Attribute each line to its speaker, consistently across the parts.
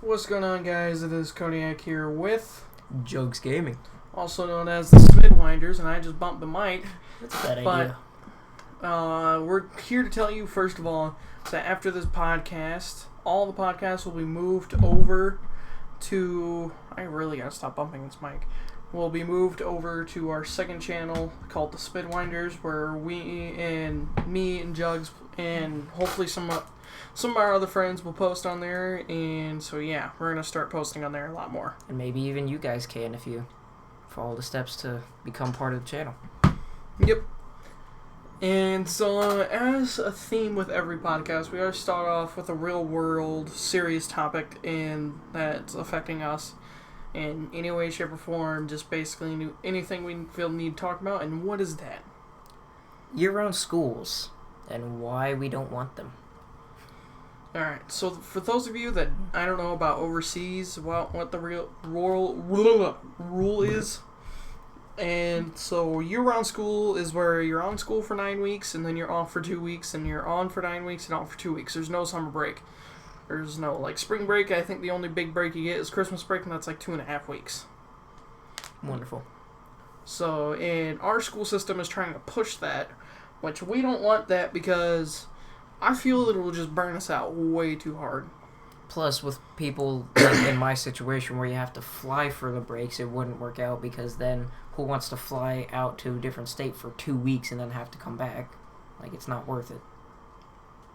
Speaker 1: What's going on, guys? It is Kodiak here with
Speaker 2: Jugs Gaming.
Speaker 1: also known as the Smidwinders, and I just bumped the mic.
Speaker 2: That's a bad idea.
Speaker 1: We're here to tell you, first of all, that after this podcast, all the podcasts will be moved over to... I really gotta stop bumping this mic. Will be moved over to our second channel called the Smidwinders, where me and Jugs and hopefully some of our other friends will post on there, and so yeah, we're gonna start posting on there a lot more.
Speaker 2: And maybe even you guys can if you follow the steps to become part of the channel.
Speaker 1: Yep. And so, as a theme with every podcast, we always start off with a real-world, serious topic and that's affecting us in any way, shape, or form. Just basically anything we feel need to talk about. And what is that?
Speaker 2: Year-round schools and why we don't want them.
Speaker 1: Alright, so for those of you that I don't know about overseas, what the real rule is, and so year-round school is where you're on school for 9 weeks, and then you're off for 2 weeks, and you're on for 9 weeks and off for 2 weeks. There's no summer break. There's no, like, spring break. I think the only big break you get is Christmas break, and that's like 2.5 weeks.
Speaker 2: Wonderful.
Speaker 1: So, and our school system is trying to push that, which we don't want that because I feel it will just burn us out way too hard.
Speaker 2: Plus, with people like in my situation where you have to fly for the breaks, it wouldn't work out because then who wants to fly out to a different state for 2 weeks and then have to come back? Like, it's not worth it.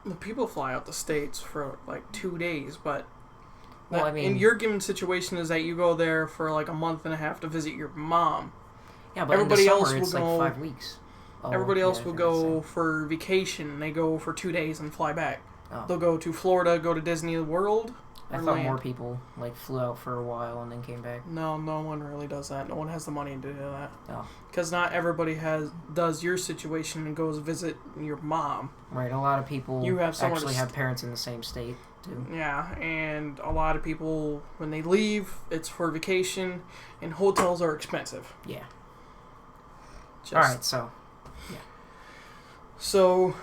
Speaker 1: Well, people fly out the States for like 2 days, but
Speaker 2: Well, I mean,
Speaker 1: in your given situation is that you go there for like a month and a half to visit your mom.
Speaker 2: yeah, but
Speaker 1: everybody
Speaker 2: in the
Speaker 1: else
Speaker 2: summer,
Speaker 1: will
Speaker 2: it's
Speaker 1: go-
Speaker 2: like 5 weeks. Oh,
Speaker 1: Everybody else will
Speaker 2: yeah,
Speaker 1: go for vacation. They go for 2 days and fly back.
Speaker 2: Oh.
Speaker 1: They'll go to Florida, go to Disney World.
Speaker 2: I
Speaker 1: or
Speaker 2: thought
Speaker 1: land.
Speaker 2: more people like flew out for a while and then came back.
Speaker 1: No one really does that. No one has the money to do that.
Speaker 2: Oh.
Speaker 1: Because not everybody does your situation and goes visit your mom.
Speaker 2: Right, a lot of people
Speaker 1: You have somewhere
Speaker 2: actually
Speaker 1: to
Speaker 2: have parents in the same state, too.
Speaker 1: Yeah, and a lot of people, when they leave, it's for vacation, and hotels are expensive.
Speaker 2: Yeah.
Speaker 1: Just,
Speaker 2: Alright, so,
Speaker 1: So,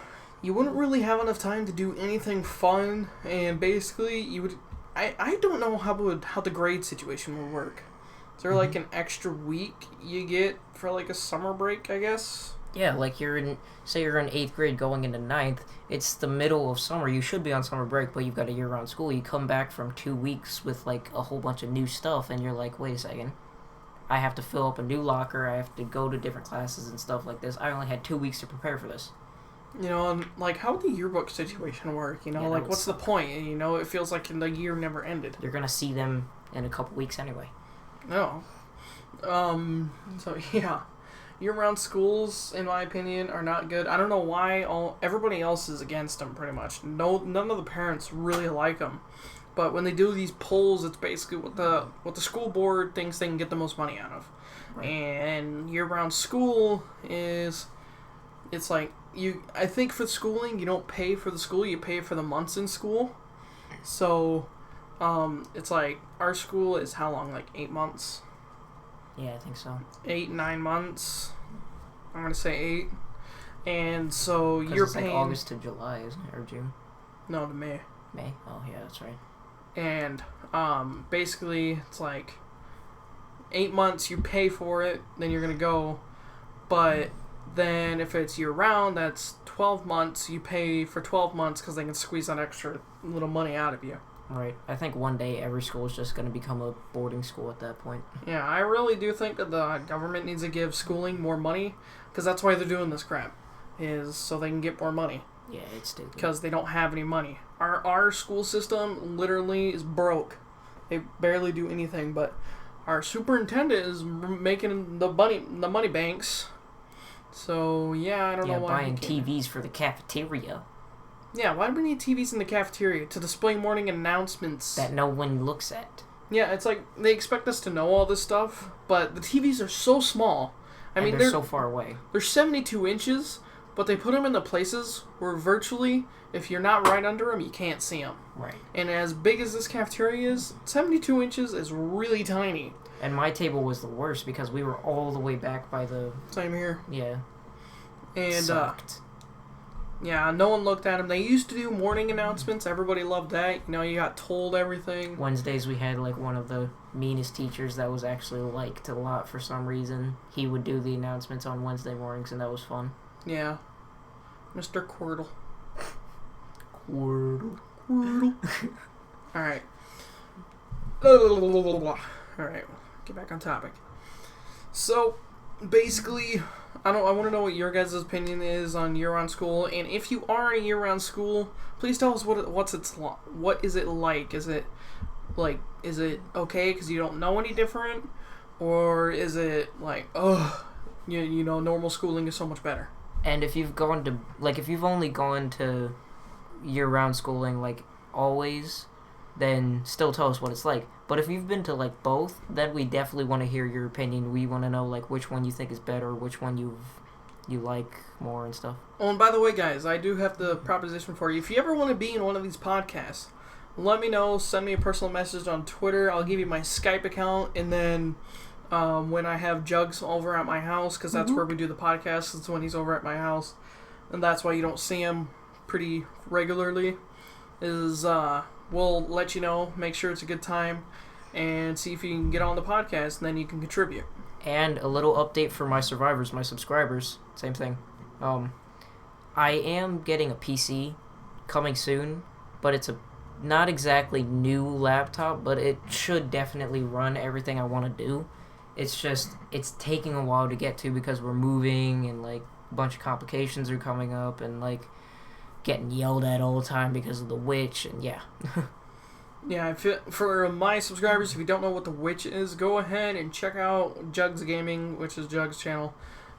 Speaker 1: you wouldn't really have enough time to do anything fun, and basically, you would... I don't know how the grade situation would work. Is there like an extra week you get for like a summer break, I guess?
Speaker 2: yeah, like you're in 8th grade going into 9th, it's the middle of summer, you should be on summer break, but you've got a year-round school, you come back from 2 weeks with like a whole bunch of new stuff, and you're like, wait a second, I have to fill up a new locker, I have to go to different classes and stuff like this, I only had 2 weeks to prepare for this.
Speaker 1: You know, and like, how would the yearbook situation work? You know,
Speaker 2: Yeah,
Speaker 1: like,
Speaker 2: that
Speaker 1: what's the
Speaker 2: would
Speaker 1: point? You know, it feels like the year never ended.
Speaker 2: You're gonna see them in a couple weeks anyway.
Speaker 1: No. So, yeah. Year-round schools, in my opinion, are not good. I don't know why everybody else is against them, pretty much. None of the parents really like them. But when they do these polls, it's basically what the school board thinks they can get the most money out of.
Speaker 2: Right.
Speaker 1: And year-round school is... It's like... I think for schooling, you don't pay for the school, you pay for the months in school. So, it's like, our school is how long? Like 8 months?
Speaker 2: Yeah, I think so.
Speaker 1: 8, 9 months. I'm gonna say 8. And so you're
Speaker 2: it's
Speaker 1: paying...
Speaker 2: like August to July, isn't it? Or June?
Speaker 1: No, to May.
Speaker 2: May? Oh, yeah, that's right.
Speaker 1: And, basically, it's like 8 months, you pay for it, then you're gonna go. But then if it's year-round, that's 12 months. You pay for 12 months because they can squeeze that extra little money out of you.
Speaker 2: Right. I think one day every school is just going to become a boarding school at that point.
Speaker 1: Yeah, I really do think that the government needs to give schooling more money, because that's why they're doing this crap, is so they can get more money.
Speaker 2: Yeah, it's stupid.
Speaker 1: Because they don't have any money. Our school system literally is broke. They barely do anything, but our superintendent is making the money banks. So, yeah, I don't know why.
Speaker 2: Buying TVs for the cafeteria.
Speaker 1: Yeah, why do we need TVs in the cafeteria? To display morning announcements.
Speaker 2: That no one looks at.
Speaker 1: Yeah, it's like, they expect us to know all this stuff, but the TVs are so small. I mean,
Speaker 2: they're so far away.
Speaker 1: They're 72 inches, but they put them in the places where virtually, if you're not right under them, you can't see them.
Speaker 2: Right.
Speaker 1: And as big as this cafeteria is, 72 inches is really tiny.
Speaker 2: And my table was the worst because we were all the way back by the...
Speaker 1: Same here.
Speaker 2: Yeah.
Speaker 1: And,
Speaker 2: Sucked.
Speaker 1: Yeah, no one looked at them. They used to do morning announcements. Everybody loved that. You know, you got told everything.
Speaker 2: Wednesdays we had like one of the meanest teachers that was actually liked a lot for some reason. He would do the announcements on Wednesday mornings, and that was fun.
Speaker 1: Yeah. Mr. Quirtle.
Speaker 2: Quirtle.
Speaker 1: Alright. Alright, get back on topic. So, basically, I want to know what your guys' opinion is on year-round school, and if you are in a year-round school, please tell us what is it like? Is it okay because you don't know any different, or is it like, you know, normal schooling is so much better?
Speaker 2: And if you've gone to, like, if you've only gone to year-round schooling, like, always, then still tell us what it's like. But if you've been to, like, both, then we definitely want to hear your opinion. We want to know, like, which one you think is better, which one you like more and stuff.
Speaker 1: Oh, and by the way, guys, I do have the proposition for you. If you ever want to be in one of these podcasts, let me know. Send me a personal message on Twitter. I'll give you my Skype account, and then when I have Jugs over at my house, because that's where we do the podcast, it's when he's over at my house, and that's why you don't see him pretty regularly, is we'll let you know, make sure it's a good time, and see if you can get on the podcast, and then you can contribute.
Speaker 2: And a little update for my survivors, my subscribers, same thing. I am getting a PC coming soon, but it's a not exactly new laptop, but it should definitely run everything I want to do. It's just, it's taking a while to get to because we're moving and, like, a bunch of complications are coming up and, like, getting yelled at all the time because of the witch, and yeah.
Speaker 1: Yeah, for my subscribers, if you don't know what the witch is, go ahead and check out Jugs Gaming, which is Jugs' channel,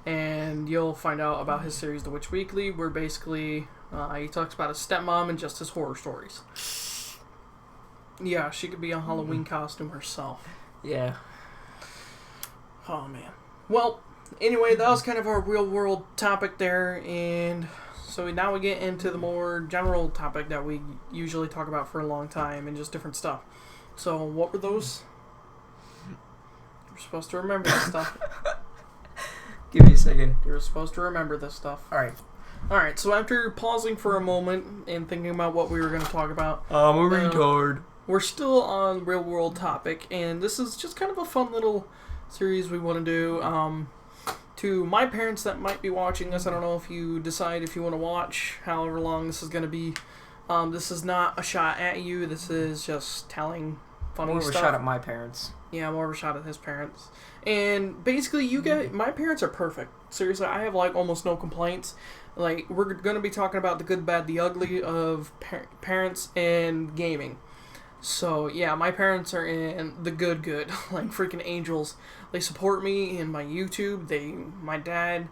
Speaker 1: and you'll find out about his series, The Witch Weekly, where basically he talks about his stepmom and just his horror stories. Yeah, she could be a Halloween costume herself.
Speaker 2: Yeah.
Speaker 1: Oh, man. Well, anyway, that was kind of our real-world topic there, and so now we get into the more general topic that we usually talk about for a long time and just different stuff. So, what were those? You're supposed to remember this stuff.
Speaker 2: Give me a second.
Speaker 1: You're supposed to remember this stuff. Alright, so after pausing for a moment and thinking about what we were going to talk about...
Speaker 2: I'm a retard.
Speaker 1: We're still on real-world topic, and this is just kind of a fun little series we want to do. To my parents that might be watching this, I don't know if you decide if you want to watch however long this is going to be. This is not a shot at you. This is just telling funny stuff.
Speaker 2: More of a shot at my parents.
Speaker 1: Yeah, more of a shot at his parents. And basically, my parents are perfect. Seriously, I have, like, almost no complaints. Like, we're going to be talking about the good, bad, the ugly of parents and gaming. So, yeah, my parents are in the good, like freaking angels. They support me in my YouTube. My dad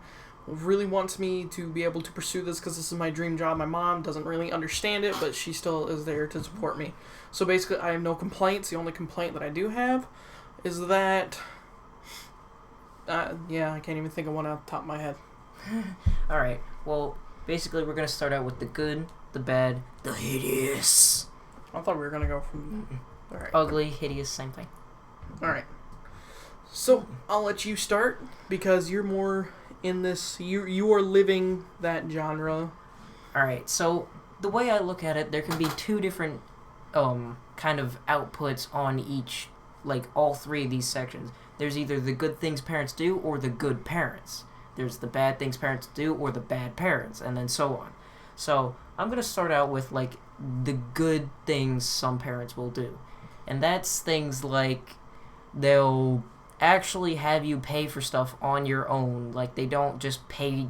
Speaker 1: really wants me to be able to pursue this because this is my dream job. My mom doesn't really understand it, but she still is there to support me. So, basically, I have no complaints. The only complaint that I do have is that... I can't even think of one off the top of my head.
Speaker 2: Alright, well, basically we're going to start out with the good, the bad, the hideous.
Speaker 1: I thought we were going to go from... All right.
Speaker 2: Ugly, hideous, same thing.
Speaker 1: Alright. So, I'll let you start, because you're more in this... You are living that genre.
Speaker 2: Alright, so the way I look at it, there can be two different kind of outputs on each, like, all three of these sections. There's either the good things parents do or the good parents. There's the bad things parents do or the bad parents, and then so on. So, I'm going to start out with, like, the good things some parents will do. And that's things like they'll actually have you pay for stuff on your own. Like, they don't just pay...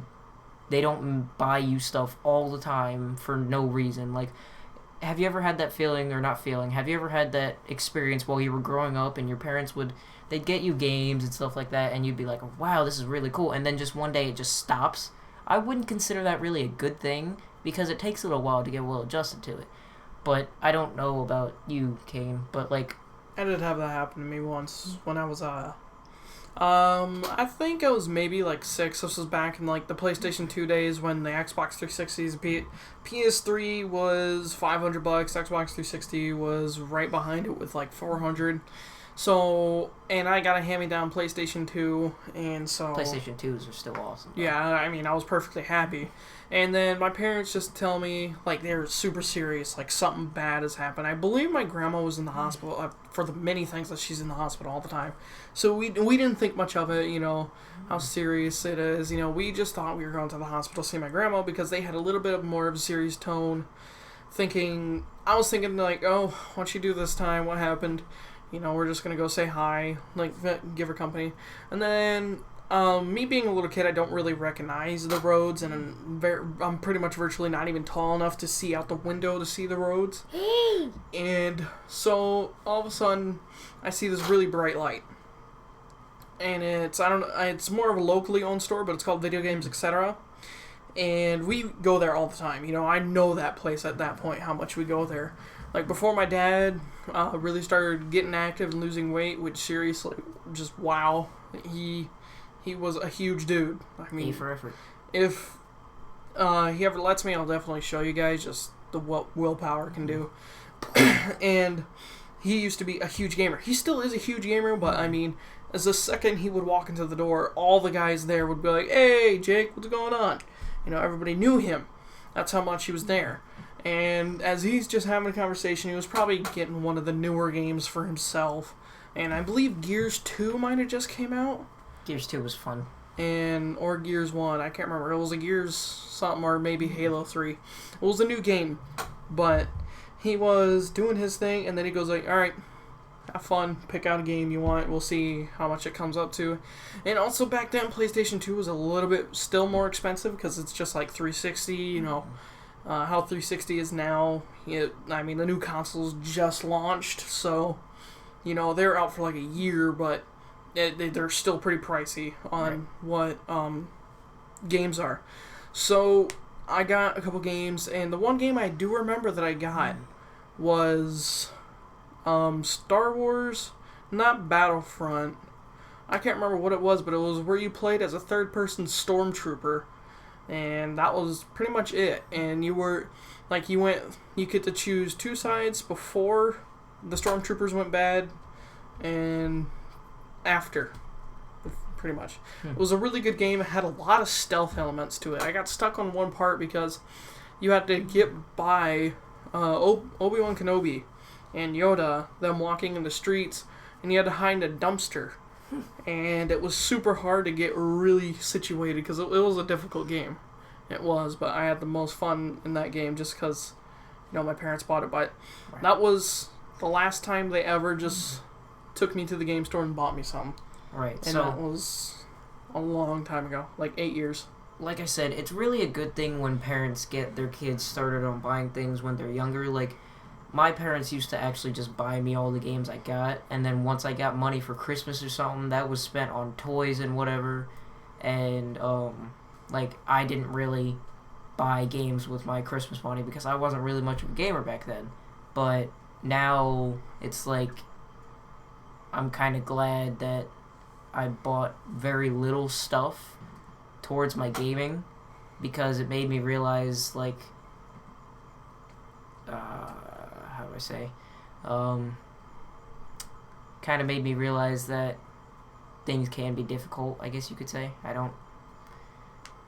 Speaker 2: They don't buy you stuff all the time for no reason. Like, have you ever had that feeling, or not feeling, have you ever had that experience while you were growing up and your parents they'd get you games and stuff like that, and you'd be like, wow, this is really cool, and then just one day it just stops? I wouldn't consider that really a good thing, because it takes a little while to get well adjusted to it. But I don't know about you, Kane, but like...
Speaker 1: I did have that happen to me once when I was I think I was maybe like 6. This was back in like the PlayStation 2 days when the Xbox 360's PS3 was $500. Xbox 360 was right behind it with like 400. So, and I got a hand-me-down PlayStation 2, and so...
Speaker 2: PlayStation 2s are still awesome.
Speaker 1: Yeah, I mean, I was perfectly happy. And then my parents just tell me, like, they're super serious, like, something bad has happened. I believe my grandma was in the hospital, for the many things that she's in the hospital all the time. So we didn't think much of it, how serious it is. We just thought we were going to the hospital to see my grandma because they had a little bit more of a serious tone. I was thinking, like, oh, what'd she do this time? What happened? We're just going to go say hi, like, give her company. And then, me being a little kid, I don't really recognize the roads, and I'm pretty much virtually not even tall enough to see out the window to see the roads. And so, all of a sudden, I see this really bright light. And it's more of a locally owned store, but it's called Video Games, Etc. And we go there all the time. I know that place at that point, how much we go there. Like, before my dad really started getting active and losing weight, which seriously, just wow. He was a huge dude. I mean,
Speaker 2: A for effort.
Speaker 1: If he ever lets me, I'll definitely show you guys just what willpower can do. And he used to be a huge gamer. He still is a huge gamer, but I mean, as the second he would walk into the door, all the guys there would be like, "Hey, Jake, what's going on?" Everybody knew him. That's how much he was there. And as he's just having a conversation, he was probably getting one of the newer games for himself. And I believe Gears 2 might have just came out.
Speaker 2: Gears 2 was fun.
Speaker 1: Or Gears 1, I can't remember. It was a Gears something, or maybe Halo 3. It was a new game. But he was doing his thing, and then he goes like, "Alright, have fun, pick out a game you want, we'll see how much it comes up to." And also back then, PlayStation 2 was a little bit still more expensive, because it's just like 360, how 360 is now. The new consoles just launched, so they're out for like a year, but they're still pretty pricey on what games are. So I got a couple games, and the one game I do remember that I got was Star Wars, not Battlefront. I can't remember what it was, but it was where you played as a third-person stormtrooper. And that was pretty much it. And you get to choose two sides before the stormtroopers went bad and after, pretty much. It was a really good game. It had a lot of stealth elements to it. I got stuck on one part because you had to get by Obi-Wan Kenobi and Yoda, them walking in the streets, and you had to hide in a dumpster. And it was super hard to get really situated because it was a difficult game. It was, but I had the most fun in that game just because, my parents bought it. But that was the last time they ever just took me to the game store and bought me something.
Speaker 2: Right.
Speaker 1: And that was a long time ago, like 8 years.
Speaker 2: Like I said, it's really a good thing when parents get their kids started on buying things when they're younger. Like, my parents used to actually just buy me all the games I got, and then once I got money for Christmas or something, that was spent on toys and whatever, and, I didn't really buy games with my Christmas money because I wasn't really much of a gamer back then, but now it's like, I'm kind of glad that I bought very little stuff towards my gaming, because it made me realize, how do I say, kind of made me realize that things can be difficult, I guess you could say.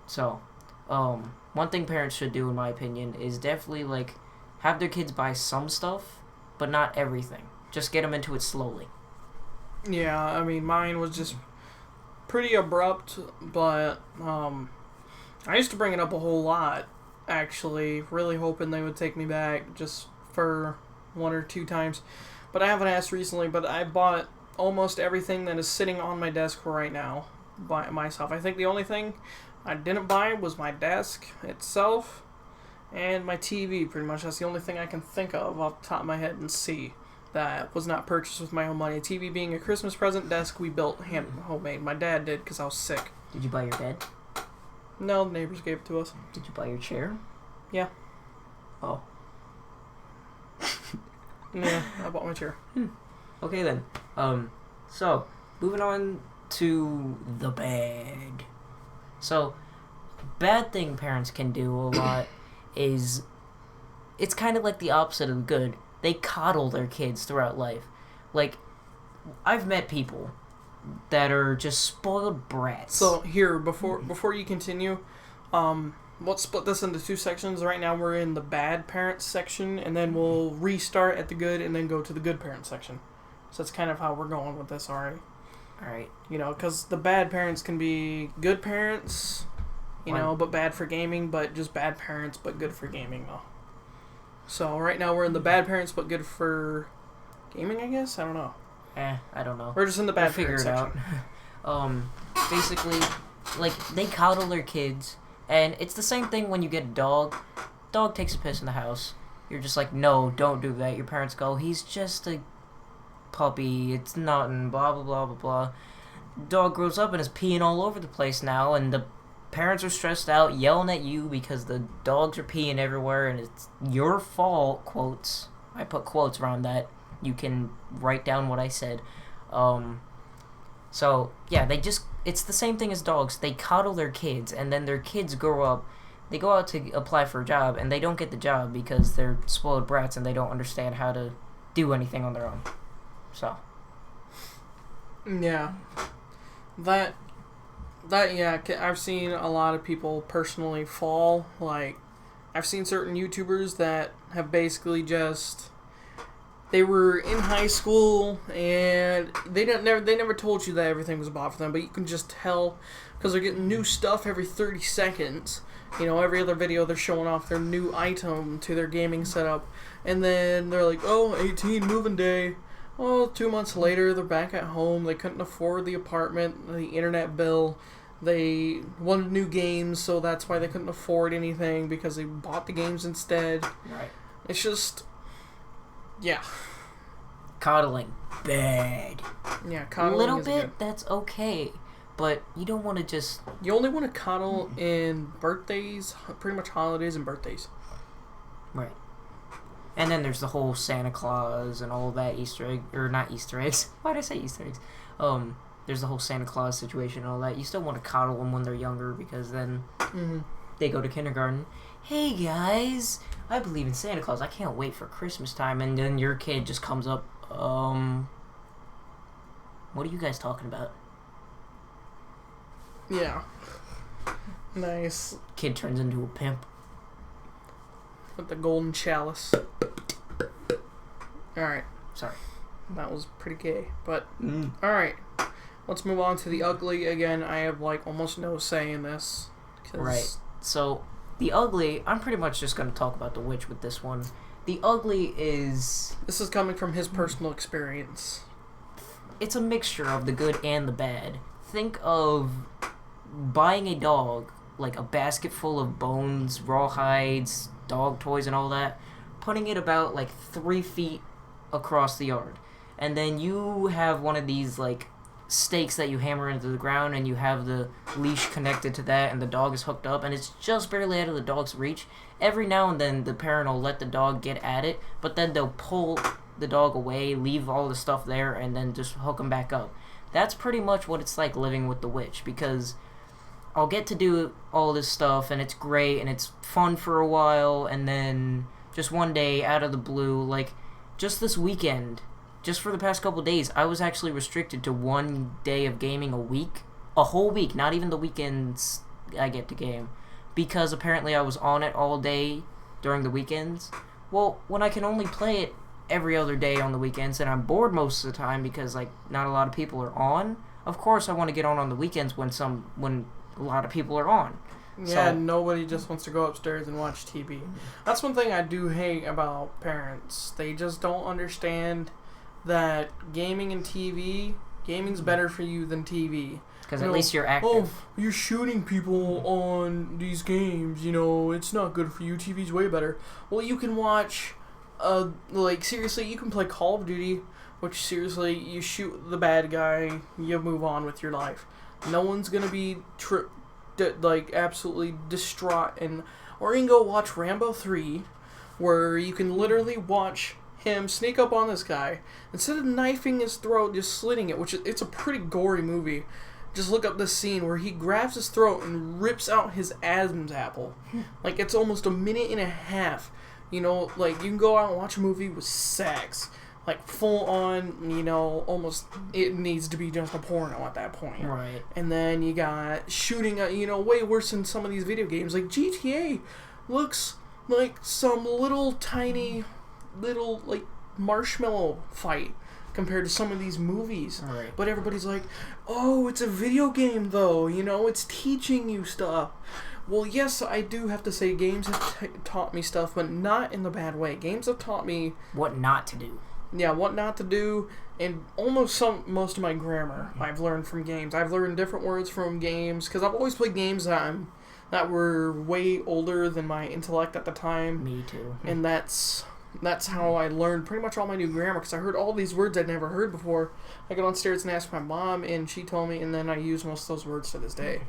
Speaker 2: So, one thing parents should do, in my opinion, is definitely, have their kids buy some stuff, but not everything. Just get them into it slowly.
Speaker 1: Yeah, mine was just pretty abrupt, but, I used to bring it up a whole lot, actually, really hoping they would take me back just for 1 or 2 times, but I haven't asked recently. But I bought almost everything that is sitting on my desk right now by myself. I think the only thing I didn't buy was my desk itself and my TV, pretty much. That's the only thing I can think of off the top of my head and see that was not purchased with my own money. TV being a Christmas present, desk we built homemade. My dad did because I was sick.
Speaker 2: Did you buy your bed?
Speaker 1: No, the neighbors gave it to us.
Speaker 2: Did you buy your chair?
Speaker 1: Yeah.
Speaker 2: Oh.
Speaker 1: Yeah, I bought my chair.
Speaker 2: Okay then. So, moving on to the bad. So, bad thing parents can do a lot is it's kind of like the opposite of good. They coddle their kids throughout life. Like, I've met people that are just spoiled brats.
Speaker 1: So here, before you continue, let's split this into two sections. Right now we're in the bad parents section, and then we'll restart at the good, and then go to the good parents section. So that's kind of how we're going with this already.
Speaker 2: Alright.
Speaker 1: You know, because the bad parents can be good parents, but bad for gaming, but just bad parents, but good for gaming, though. So right now we're in the bad parents, but good for gaming, I guess? I don't know.
Speaker 2: I don't know.
Speaker 1: We're just in the bad
Speaker 2: figure
Speaker 1: parents
Speaker 2: it
Speaker 1: section.
Speaker 2: out. Basically, like, they coddle their kids, and it's the same thing when you get a dog. Dog takes a piss in the house. You're just like, no, don't do that. Your parents go, he's just a puppy, it's nothing, blah, blah, blah, blah, blah. Dog grows up and is peeing all over the place now, and the parents are stressed out, yelling at you because the dogs are peeing everywhere, and it's your fault, quotes. I put quotes around that. You can write down what I said. So, yeah, it's the same thing as dogs. They coddle their kids, and then their kids grow up, they go out to apply for a job, and they don't get the job because they're spoiled brats and they don't understand how to do anything on their own. So.
Speaker 1: Yeah. Yeah, I've seen a lot of people personally fall. Like, I've seen certain YouTubers that have basically they were in high school and they never told you that everything was bought for them, but you can just tell because they're getting new stuff every 30 seconds. Every other video they're showing off their new item to their gaming setup, and then they're like, oh, 18, moving day. Oh, 2 months later, they're back at home. They couldn't afford the apartment, the internet bill. They wanted new games, so that's why they couldn't afford anything because they bought the games instead.
Speaker 2: Right.
Speaker 1: It's just, yeah.
Speaker 2: Coddling, bad.
Speaker 1: Yeah, coddling
Speaker 2: a little
Speaker 1: is
Speaker 2: bit,
Speaker 1: good.
Speaker 2: That's okay, but you don't want to just...
Speaker 1: You only want to coddle in birthdays, pretty much holidays and birthdays.
Speaker 2: Right. And then there's the whole Santa Claus and all that Easter egg, or not Easter eggs. Why did I say Easter eggs? There's the whole Santa Claus situation and all that. You still want to coddle them when they're younger because then they go to kindergarten. Hey guys, I believe in Santa Claus. I can't wait for Christmas time. And then your kid just comes up, what are you guys talking about?
Speaker 1: Yeah. Nice.
Speaker 2: Kid turns into a pimp.
Speaker 1: With the golden chalice. Alright.
Speaker 2: Sorry.
Speaker 1: That was pretty gay. But, alright. Let's move on to the ugly. Again, I have, almost no say in this.
Speaker 2: Right. So, the ugly, I'm pretty much just going to talk about the witch with this one. The ugly is...
Speaker 1: This is coming from his personal experience.
Speaker 2: It's a mixture of the good and the bad. Think of buying a dog, like a basket full of bones, rawhides, dog toys and all that, putting it about 3 feet across the yard. And then you have one of these stakes that you hammer into the ground, and you have the leash connected to that, and the dog is hooked up, and it's just barely out of the dog's reach. Every now and then the parent will let the dog get at it, but then they'll pull the dog away, leave all the stuff there, and then just hook him back up. That's pretty much what it's like living with the witch, because I'll get to do all this stuff, and it's great, and it's fun for a while, and then just one day, out of the blue, just this weekend, just for the past couple of days, I was actually restricted to 1 day of gaming a week. A whole week, not even the weekends I get to game. Because apparently I was on it all day during the weekends. Well, when I can only play it every other day on the weekends, and I'm bored most of the time because, not a lot of people are on, of course I want to get on the weekends when a lot of people are on.
Speaker 1: Yeah,
Speaker 2: So,
Speaker 1: nobody just wants to go upstairs and watch TV. That's one thing I do hate about parents. They just don't understand that gaming and TV, gaming's better for you than TV.
Speaker 2: Because at least you're active.
Speaker 1: Oh, you're shooting people on these games, it's not good for you. TV's way better. Well, you can watch, seriously, you can play Call of Duty, which seriously, you shoot the bad guy, you move on with your life. No one's gonna be absolutely distraught, or you can go watch Rambo 3, where you can literally watch him sneak up on this guy, instead of knifing his throat, just slitting it, which it's a pretty gory movie. just look up this scene where he grabs his throat and rips out his Adam's apple. Like, it's almost a minute and a half. You know, like, you can go out and watch a movie with sex. Like, full on, you know, almost, it needs to be just a porno at that point.
Speaker 2: Right.
Speaker 1: And then you got shooting, you know, way worse than some of these video games. Like, GTA looks like some tiny, like, marshmallow fight compared to some of these movies.
Speaker 2: Right.
Speaker 1: But everybody's like, oh, it's a video game, though. You know, it's teaching you stuff. Well, yes, I do have to say games have taught me stuff, but not in the bad way. Games have taught me...
Speaker 2: what not to do.
Speaker 1: Yeah, what not to do, and most of my grammar I've learned from games. I've learned different words from games, because I've always played games that were way older than my intellect at the time.
Speaker 2: Me too.
Speaker 1: And that's how I learned pretty much all my new grammar, because I heard all these words I'd never heard before. I got downstairs and asked my mom, and she told me, and then I use most of those words to this day.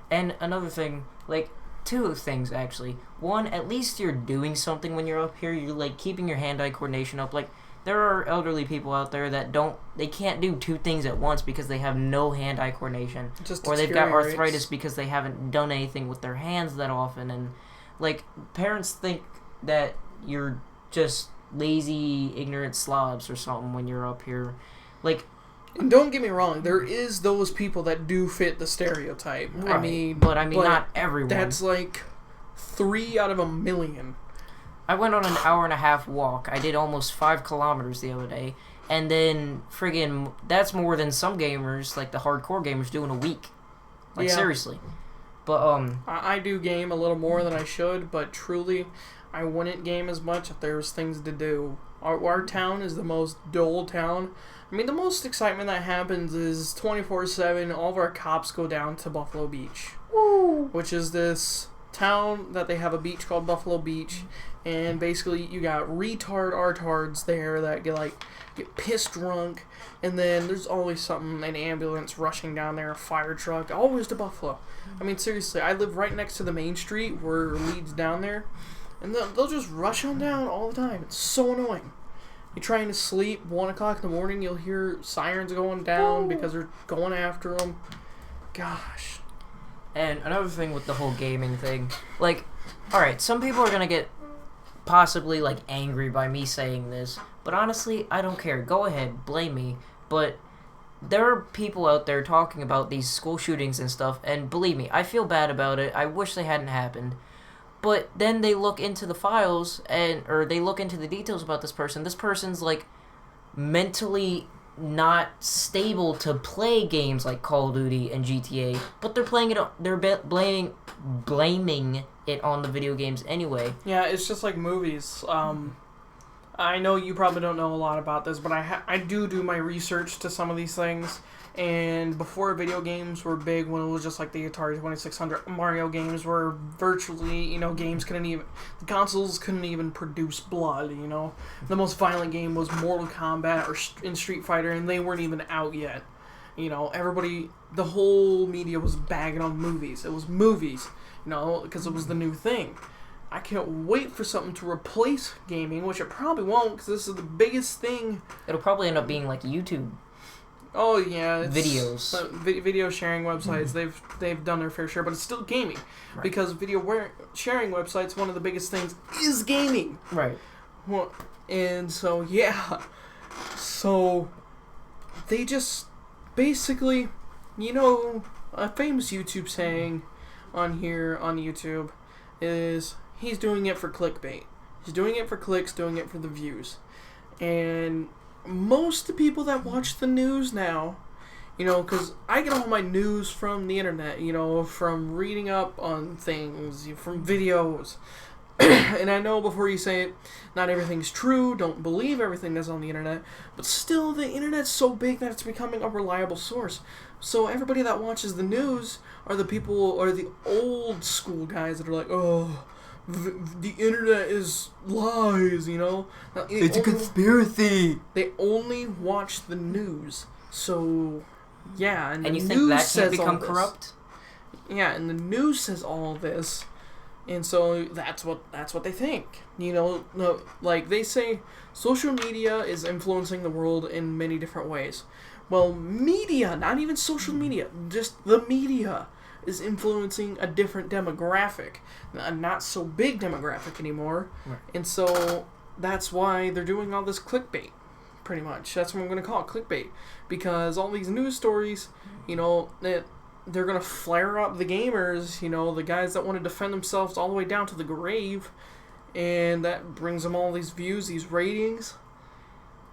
Speaker 2: And another thing, like, two things, actually. One, at least you're doing something when you're up here. You're, like, keeping your hand-eye coordination up. Like, there are elderly people out there that they can't do two things at once because they have no hand-eye coordination. Or they've got arthritis because they haven't done anything with their hands that often. And, like, parents think that you're just lazy, ignorant slobs or something when you're up here. Like...
Speaker 1: and don't get me wrong, there is those people that do fit the stereotype.
Speaker 2: Right.
Speaker 1: I mean,
Speaker 2: but not everyone.
Speaker 1: That's like 3 out of 1 million.
Speaker 2: I went on an hour-and-a-half walk. I did almost 5 kilometers the other day. And then, friggin', that's more than some gamers, like the hardcore gamers, do in a week. Like,
Speaker 1: yeah.
Speaker 2: Seriously. But,
Speaker 1: I do game a little more than I should, but truly, I wouldn't game as much if there was things to do. Our town is the most dull town. I mean, the most excitement that happens is 24/7, all of our cops go down to Buffalo Beach.
Speaker 2: Woo!
Speaker 1: Which is this town that they have a beach called Buffalo Beach, and basically you got artards there that get pissed drunk, and then there's always something, an ambulance rushing down there, a fire truck, always to Buffalo. I mean, seriously, I live right next to the main street where it leads down there, and they'll just rush on down all the time. It's so annoying. You're trying to sleep, 1 o'clock in the morning, you'll hear sirens going down because they're going after them. Gosh.
Speaker 2: And another thing with the whole gaming thing, like, alright, some people are gonna get possibly, like, angry by me saying this, but honestly, I don't care. Go ahead, blame me. But there are people out there talking about these school shootings and stuff, and believe me, I feel bad about it. I wish they hadn't happened. But then they look into the files, or they look into the details about this person. This person's, like, mentally not stable to play games like Call of Duty and GTA, but they're playing it. They're blaming it on the video games anyway.
Speaker 1: Yeah, it's just like movies. I know you probably don't know a lot about this, but I do my research to some of these things. And before video games were big, when it was just like the Atari 2600, Mario games were virtually, the consoles couldn't even produce blood, The most violent game was Mortal Kombat or in Street Fighter, and they weren't even out yet. The whole media was bagging on movies. It was movies, because it was the new thing. I can't wait for something to replace gaming, which it probably won't, because this is the biggest thing.
Speaker 2: It'll probably end up being like YouTube.
Speaker 1: Oh yeah,
Speaker 2: videos.
Speaker 1: Video sharing websites. They've done their fair share, but it's still gaming, right. Because video sharing websites, one of the biggest things is gaming.
Speaker 2: Right.
Speaker 1: Well, and so yeah, so they just basically, a famous YouTube saying on here on YouTube is he's doing it for clickbait. He's doing it for clicks, doing it for the views, and most of the people that watch the news now, because I get all my news from the internet, from reading up on things, from videos. And I know before you say it, not everything's true, don't believe everything that's on the internet, but still the internet's so big that it's becoming a reliable source. So everybody that watches the news are the people, or the old school guys that are like, oh, the internet is lies,
Speaker 2: It's a conspiracy.
Speaker 1: They only watch the news. So, yeah. And
Speaker 2: you
Speaker 1: the
Speaker 2: think
Speaker 1: news
Speaker 2: that
Speaker 1: says
Speaker 2: can't become
Speaker 1: all this.
Speaker 2: corrupt?
Speaker 1: Yeah, and the news says all this. And so that's what they think. You know, no, like they say social media is influencing the world in many different ways. Well, media, not even social media, just the media is influencing a different demographic, a not so big demographic anymore.
Speaker 2: Right.
Speaker 1: And so that's why they're doing all this clickbait, pretty much. That's what I'm going to call it, clickbait. Because all these news stories, you know, they're going to flare up the gamers, you know, the guys that want to defend themselves all the way down to the grave. And that brings them all these views, these ratings.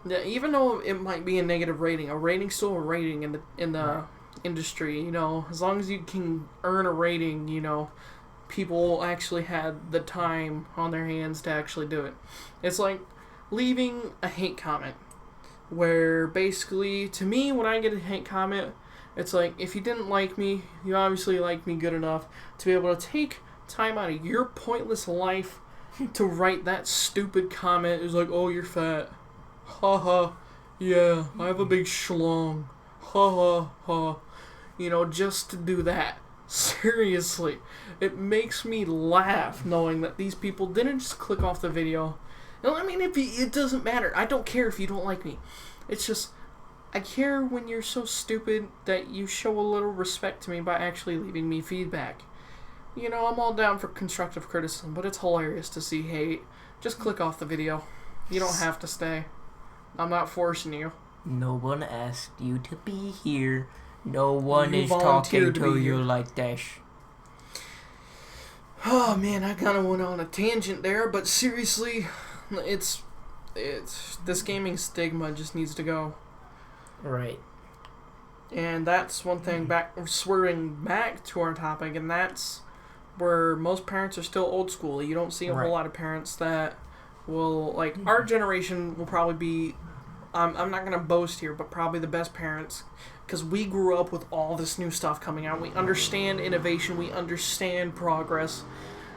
Speaker 1: Yeah, even though it might be a negative rating, a rating's still a rating in the industry, you know. As long as you can earn a rating, you know, people actually had the time on their hands to actually do it. It's like leaving a hate comment, where basically, to me, when I get a hate comment, it's like, if you didn't like me, you obviously like me good enough to be able to take time out of your pointless life to write that stupid comment. It's like, oh, you're fat. Ha ha. Yeah, I have a big schlong. Ha ha ha. You know, just to do that. Seriously. It makes me laugh knowing that these people didn't just click off the video. You know, I mean, it doesn't matter. I don't care if you don't like me. It's just, I care when you're so stupid that you show a little respect to me by actually leaving me feedback. You know, I'm all down for constructive criticism, but it's hilarious to see hate. Just click off the video. You don't have to stay. I'm not forcing you.
Speaker 2: No one asked you to be here. No one
Speaker 1: You
Speaker 2: is talking
Speaker 1: volunteered to
Speaker 2: to
Speaker 1: be
Speaker 2: you
Speaker 1: here.
Speaker 2: like that.
Speaker 1: Oh man, I kind of went on a tangent there, but seriously, it's this gaming stigma just needs to go.
Speaker 2: Right.
Speaker 1: And that's one thing, swerving back to our topic, and that's where most parents are still old school. You don't see a whole lot of parents that will, like, our generation will probably be, I'm not going to boast here, but probably the best parents, because we grew up with all this new stuff coming out. We understand innovation, we understand progress,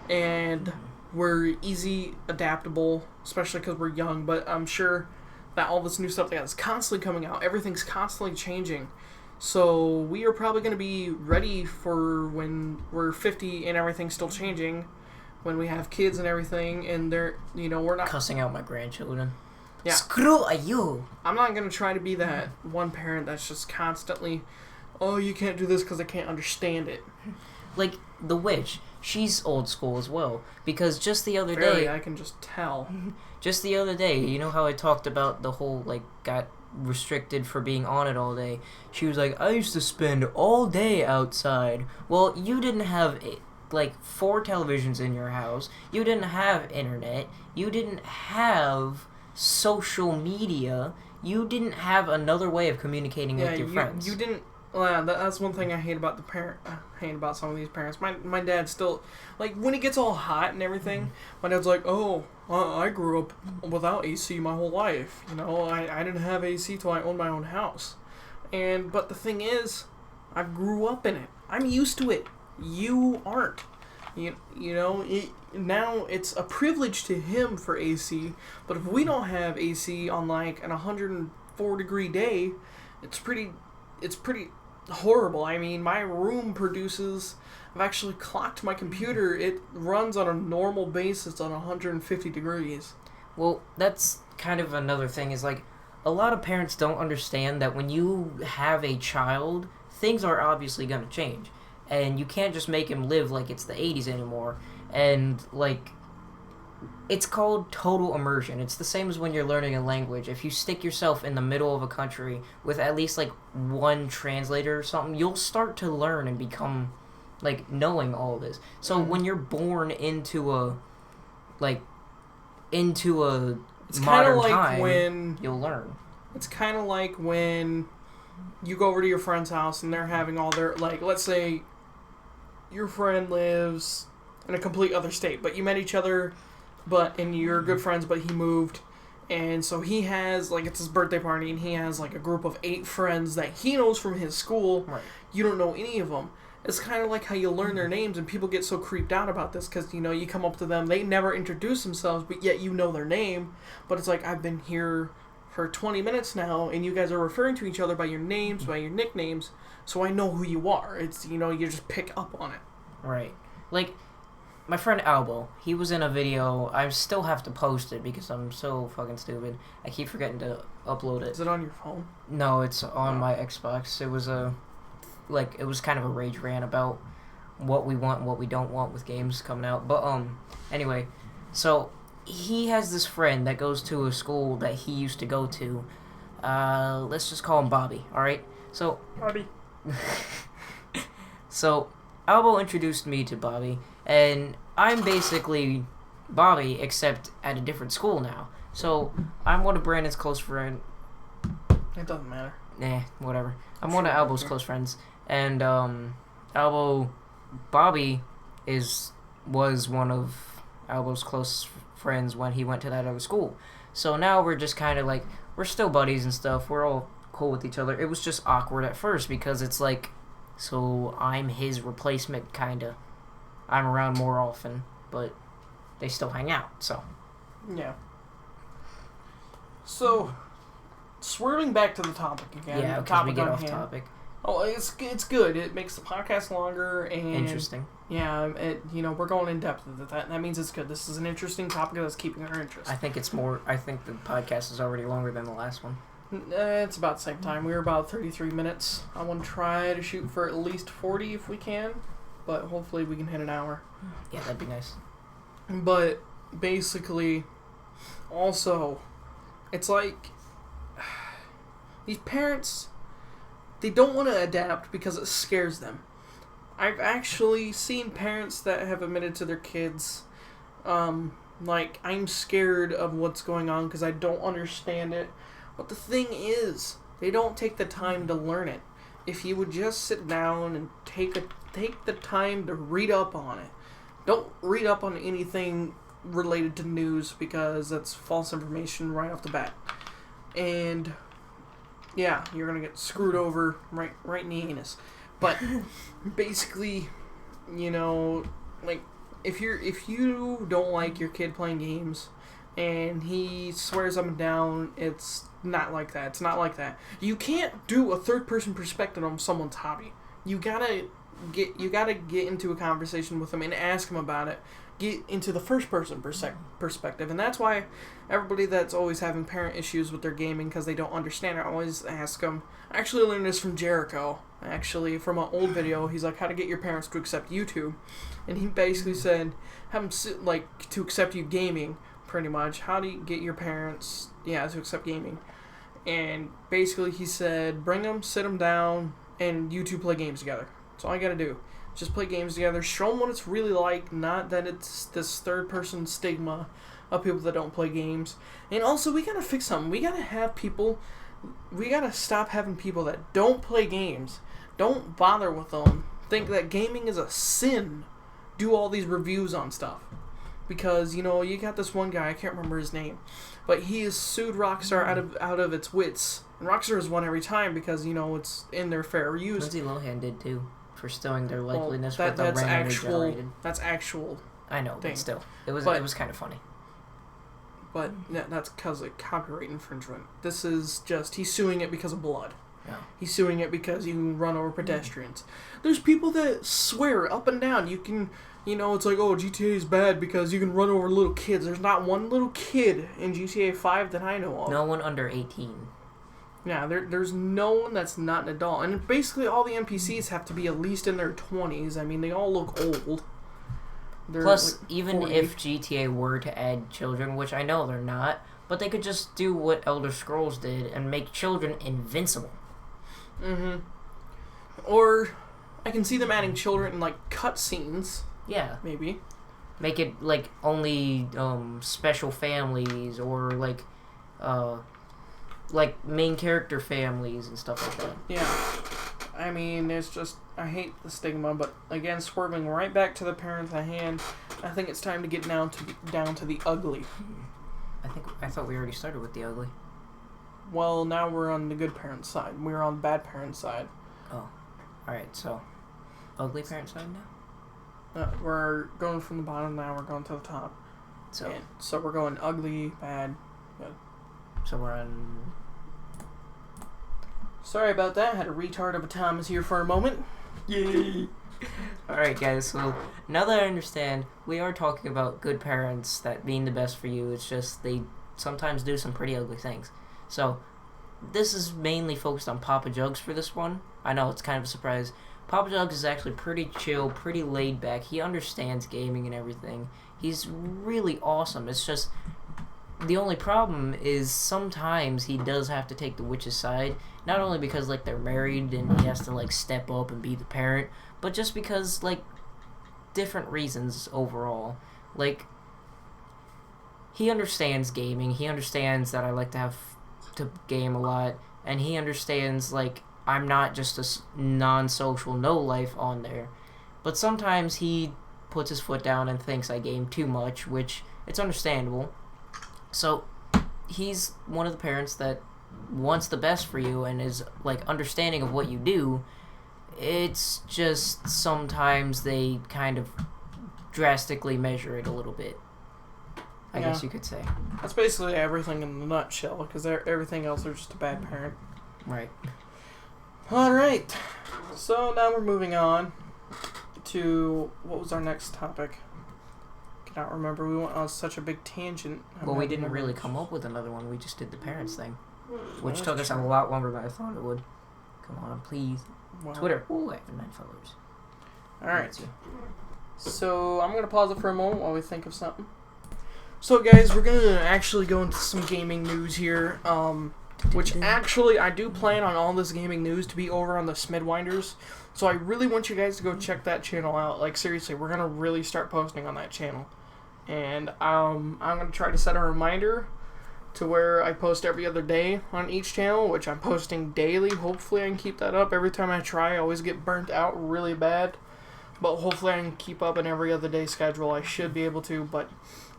Speaker 1: and we're easy adaptable, especially because we're young, but I'm sure that all this new stuff that's constantly coming out, everything's constantly changing. So we are probably going to be ready for when we're 50 and everything's still changing, when we have kids and everything, and they're, you know, we're not
Speaker 2: Cussing out my grandchildren.
Speaker 1: Yeah.
Speaker 2: Screw you.
Speaker 1: I'm not going to try to be that one parent that's just constantly, oh, you can't do this because I can't understand it.
Speaker 2: Like, the witch, she's old school as well. Because just the other
Speaker 1: Very,
Speaker 2: day...
Speaker 1: I can just tell.
Speaker 2: Just the other day, you know how I talked about the whole, like, got restricted for being on it all day? She was like, I used to spend all day outside. Well, you didn't have, like, 4 televisions in your house. You didn't have internet. You didn't have social media. You didn't have another way of communicating with your friends.
Speaker 1: You didn't. Well, that's one thing I hate about I hate about some of these parents. My dad still, like, when it gets all hot and everything, my dad's like, oh, I grew up without AC my whole life. You know, I didn't have AC till I owned my own house. But the thing is, I grew up in it. I'm used to it. You aren't. You know, now it's a privilege to him for AC, but if we don't have AC on, like, an 104-degree day, it's pretty horrible. I mean, my room produces, I've actually clocked my computer, it runs on a normal basis on 150 degrees.
Speaker 2: Well, that's kind of another thing, is like, a lot of parents don't understand that when you have a child, things are obviously going to change. And you can't just make him live like it's the 80s anymore. And, like, it's called total immersion. It's the same as when you're learning a language. If you stick yourself in the middle of a country with at least, like, one translator or something, you'll start to learn and become, like, knowing all this. So when you're born into a
Speaker 1: It's
Speaker 2: modern
Speaker 1: like
Speaker 2: time,
Speaker 1: when
Speaker 2: you'll learn.
Speaker 1: It's kind of like when you go over to your friend's house and they're having all their, like, let's say your friend lives in a complete other state, but you met each other, and you're good friends, but he moved, and so he has, like, it's his birthday party, and he has, like, a group of 8 friends that he knows from his school.
Speaker 2: Right.
Speaker 1: You don't know any of them. It's kind of like how you learn their names, and people get so creeped out about this, because, you know, you come up to them, they never introduce themselves, but yet you know their name, but it's like, I've been here for 20 minutes now, and you guys are referring to each other by your names, by your nicknames, so I know who you are. It's, you know, you just pick up on it.
Speaker 2: Right. Like, my friend Albo, he was in a video. I still have to post it because I'm so fucking stupid. I keep forgetting to upload it.
Speaker 1: Is it on your phone?
Speaker 2: No, it's on my Xbox. It was it was kind of a rage rant about what we want and what we don't want with games coming out. But anyway, so he has this friend that goes to a school that he used to go to. Let's just call him Bobby. All right. So
Speaker 1: Bobby.
Speaker 2: So Albo introduced me to Bobby, and I'm basically Bobby, except at a different school now. So I'm one of Brandon's close friends.
Speaker 1: It doesn't matter.
Speaker 2: Nah, whatever. I'm one of Albo's close friends, and Bobby was one of Albo's close friends when he went to that other school. So now we're just kind of like, we're still buddies and stuff. We're all cool with each other. It was just awkward at first because it's like, so I'm his replacement, kind of. I'm around more often, but they still hang out, so.
Speaker 1: Yeah. So, swerving back to the topic again.
Speaker 2: Yeah, because we get off topic.
Speaker 1: Oh, it's good. It makes the podcast longer and
Speaker 2: Interesting.
Speaker 1: Yeah, we're going in depth with that. That means it's good. This is an interesting topic that's keeping our interest.
Speaker 2: I think the podcast is already longer than the last one.
Speaker 1: It's about the same time. We were about 33 minutes. I want to try to shoot for at least 40 if we can, but hopefully we can hit an hour.
Speaker 2: Yeah, that'd be nice.
Speaker 1: But basically, also, it's like these parents, they don't want to adapt because it scares them. I've actually seen parents that have admitted to their kids, like, I'm scared of what's going on because I don't understand it. But the thing is, they don't take the time to learn it. If you would just sit down and take the time to read up on it. Don't read up on anything related to news because that's false information right off the bat. And yeah, you're gonna get screwed over right in the anus. But basically, like if you don't like your kid playing games and he swears up and down, it's not like that. It's not like that. You can't do a third-person perspective on someone's hobby. You gotta get into a conversation with them and ask them about it. Get into the first-person perspective, and that's why everybody that's always having parent issues with their gaming because they don't understand it, I always ask them. I actually learned this from Jericho. Actually, from an old video, he's like, how to get your parents to accept YouTube, and he basically said, have them to accept you gaming. Pretty much, how do you get your parents, to accept gaming? And basically, he said, bring them, sit them down, and you two play games together. That's all you gotta do. Just play games together. Show them what it's really like. Not that it's this third-person stigma of people that don't play games. And also, we gotta fix something. We gotta stop having people that don't play games. Don't bother with them. Think that gaming is a sin. Do all these reviews on stuff. Because, you got this one guy, I can't remember his name, but he has sued Rockstar out of its wits. And Rockstar has won every time because, it's in their fair use.
Speaker 2: Lindsay Lohan did too, for stealing their likeliness with a randomly generated.
Speaker 1: That's actual.
Speaker 2: I know,
Speaker 1: thing.
Speaker 2: But still, it was kind of funny.
Speaker 1: But that's because of copyright infringement. This is just, he's suing it because of blood.
Speaker 2: Yeah.
Speaker 1: He's suing it because you can run over pedestrians. There's people that swear up and down. You can, it's like, oh, GTA is bad because you can run over little kids. There's not one little kid in GTA 5 that I know of.
Speaker 2: No one under 18.
Speaker 1: Yeah, there's no one that's not an adult. And basically all the NPCs have to be at least in their 20s. I mean, they all look old. They're
Speaker 2: Plus,
Speaker 1: like
Speaker 2: even
Speaker 1: 40.
Speaker 2: if GTA were to add children, which I know they're not, but they could just do what Elder Scrolls did and make children invincible.
Speaker 1: Mm-hmm. Or I can see them adding children in, like, cutscenes.
Speaker 2: Yeah.
Speaker 1: Maybe.
Speaker 2: Make it, like, only special families or, like main character families and stuff like that.
Speaker 1: Yeah. I mean, it's just, I hate the stigma, but again, swerving right back to the parents at hand, I think it's time to get down to the ugly.
Speaker 2: I thought we already started with the ugly.
Speaker 1: Well, now we're on the good parent side. We're on the bad parent side.
Speaker 2: Oh. Alright, so, ugly parent side now?
Speaker 1: We're going from the bottom now, we're going to the top. So we're going ugly, bad, good.
Speaker 2: So we're on...
Speaker 1: Sorry about that, had a retard of a Thomas here for a moment. Yay!
Speaker 2: Alright, guys, so now that I understand, we are talking about good parents that being the best for you. It's just they sometimes do some pretty ugly things. So, this is mainly focused on Papa Jugs for this one. I know it's kind of a surprise. Papa Jugs is actually pretty chill, pretty laid back. He understands gaming and everything. He's really awesome. It's just the only problem is sometimes he does have to take the witch's side. Not only because like they're married and he has to like step up and be the parent, but just because like different reasons overall. Like he understands gaming. He understands that I like to game a lot, and he understands like I'm not just a non-social no life on there. But sometimes he puts his foot down and thinks I game too much, which it's understandable. So he's one of the parents that wants the best for you and is like understanding of what you do. It's just sometimes they kind of drastically measure it a little bit, I guess you could say.
Speaker 1: That's basically everything in a nutshell, because everything else are just a bad parent.
Speaker 2: Right.
Speaker 1: Alright, so now we're moving on to, what was our next topic? Cannot remember. We went on such a big tangent.
Speaker 2: Well, we didn't really come up with another one. We just did the parents thing, which took us a lot longer than I thought it would. Come on, please. Wow. Twitter. Ooh, I have 9 followers.
Speaker 1: Alright. So, I'm going to pause it for a moment while we think of something. So, guys, we're going to actually go into some gaming news here. Which actually, I do plan on all this gaming news to be over on the Smidwinders. So, I really want you guys to go check that channel out. Like, seriously, we're going to really start posting on that channel. And I'm going to try to set a reminder to where I post every other day on each channel, which I'm posting daily. Hopefully I can keep that up. Every time I try, I always get burnt out really bad. But hopefully I can keep up an every other day schedule. I should be able to, but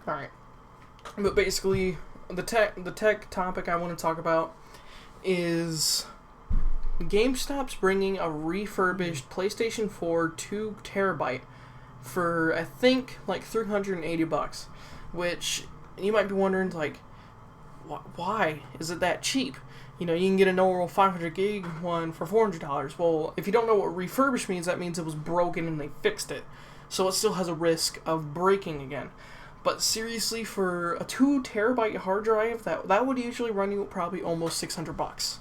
Speaker 1: alright. But basically, the tech topic I want to talk about is GameStop's bringing a refurbished PlayStation 4 2 terabyte for, I think, like $380, which you might be wondering, like, why is it that cheap? You know, you can get a normal 500 gig one for $400. Well, if you don't know what refurbished means, that means it was broken and they fixed it. So it still has a risk of breaking again. But seriously, for a 2 terabyte hard drive, that would usually run you probably almost $600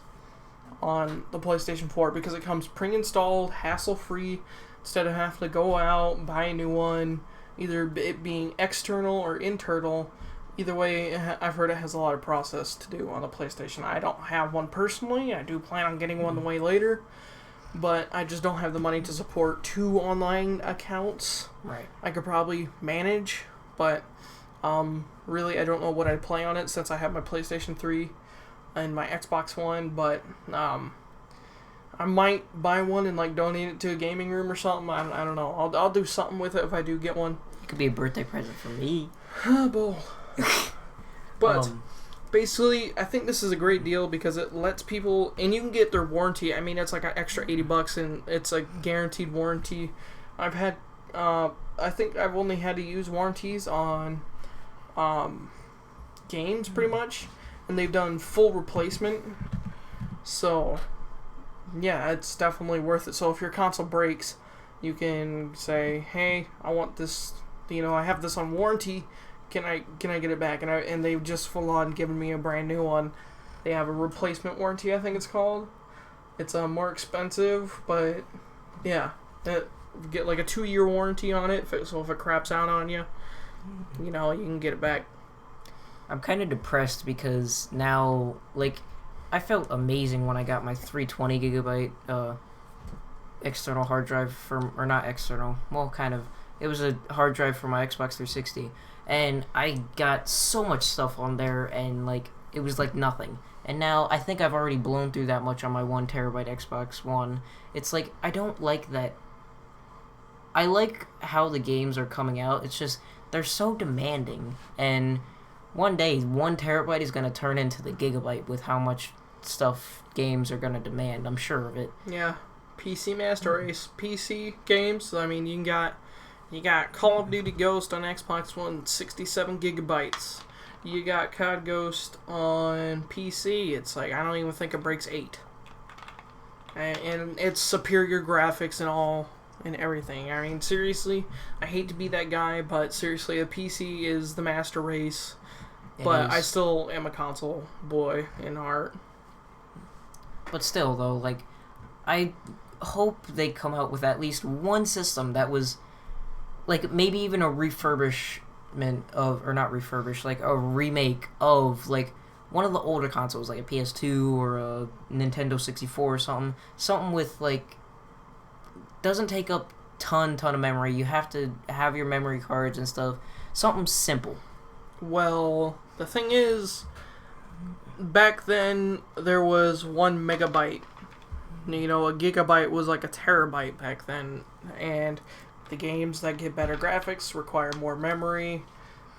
Speaker 1: on the PlayStation 4, because it comes pre-installed, hassle-free, instead of having to go out, buy a new one, either it being external or internal. Either way, I've heard it has a lot of process to do on the PlayStation. I don't have one personally. I do plan on getting one way later, but I just don't have the money to support 2 online accounts.
Speaker 2: Right.
Speaker 1: I could probably manage, but really I don't know what I'd play on it since I have my PlayStation 3 and my Xbox One, but I might buy one and like donate it to a gaming room or something. I don't know. I'll do something with it if I do get one.
Speaker 2: It could be a birthday present for me.
Speaker 1: Bull. But basically, I think this is a great deal because it lets people, and you can get their warranty. I mean, it's like an extra $80, and it's a guaranteed warranty. I've had, I think I've only had to use warranties on games pretty much, and they've done full replacement. So yeah, it's definitely worth it. So if your console breaks, you can say, hey, I want this, you know, I have this on warranty, can I get it back? And they've just full on given me a brand new one. They have a replacement warranty, I think it's called. It's more expensive, but yeah, get like a 2-year warranty on it, so if it craps out on you, you know, you can get it back.
Speaker 2: I'm kind of depressed because now, like, I felt amazing when I got my 320 gigabyte external hard drive or not external, well, kind of. It was a hard drive for my Xbox 360, and I got so much stuff on there, and like it was like nothing. And now I think I've already blown through that much on my 1 terabyte Xbox One. It's like I don't like that. I like how the games are coming out. It's just they're so demanding, and one day 1 terabyte is gonna turn into the gigabyte with how much stuff games are gonna demand. I'm sure of it.
Speaker 1: Yeah, PC Master Race, PC games. I mean, you got Call of Duty Ghost on Xbox One, 67 gigabytes. You got COD Ghost on PC. It's like I don't even think it breaks 8, and it's superior graphics and all and everything. I mean, seriously, I hate to be that guy, but seriously, a PC is the master race. But I still am a console boy in heart.
Speaker 2: But still, though, like, I hope they come out with at least one system that was, like, maybe even a refurbishment of, or not refurbish, like, a remake of, like, one of the older consoles, like a PS2 or a Nintendo 64 or something. Something with, like, doesn't take up ton of memory. You have to have your memory cards and stuff. Something simple.
Speaker 1: Well, the thing is, back then, there was 1 megabyte. You know, a gigabyte was like a terabyte back then. And the games that get better graphics require more memory.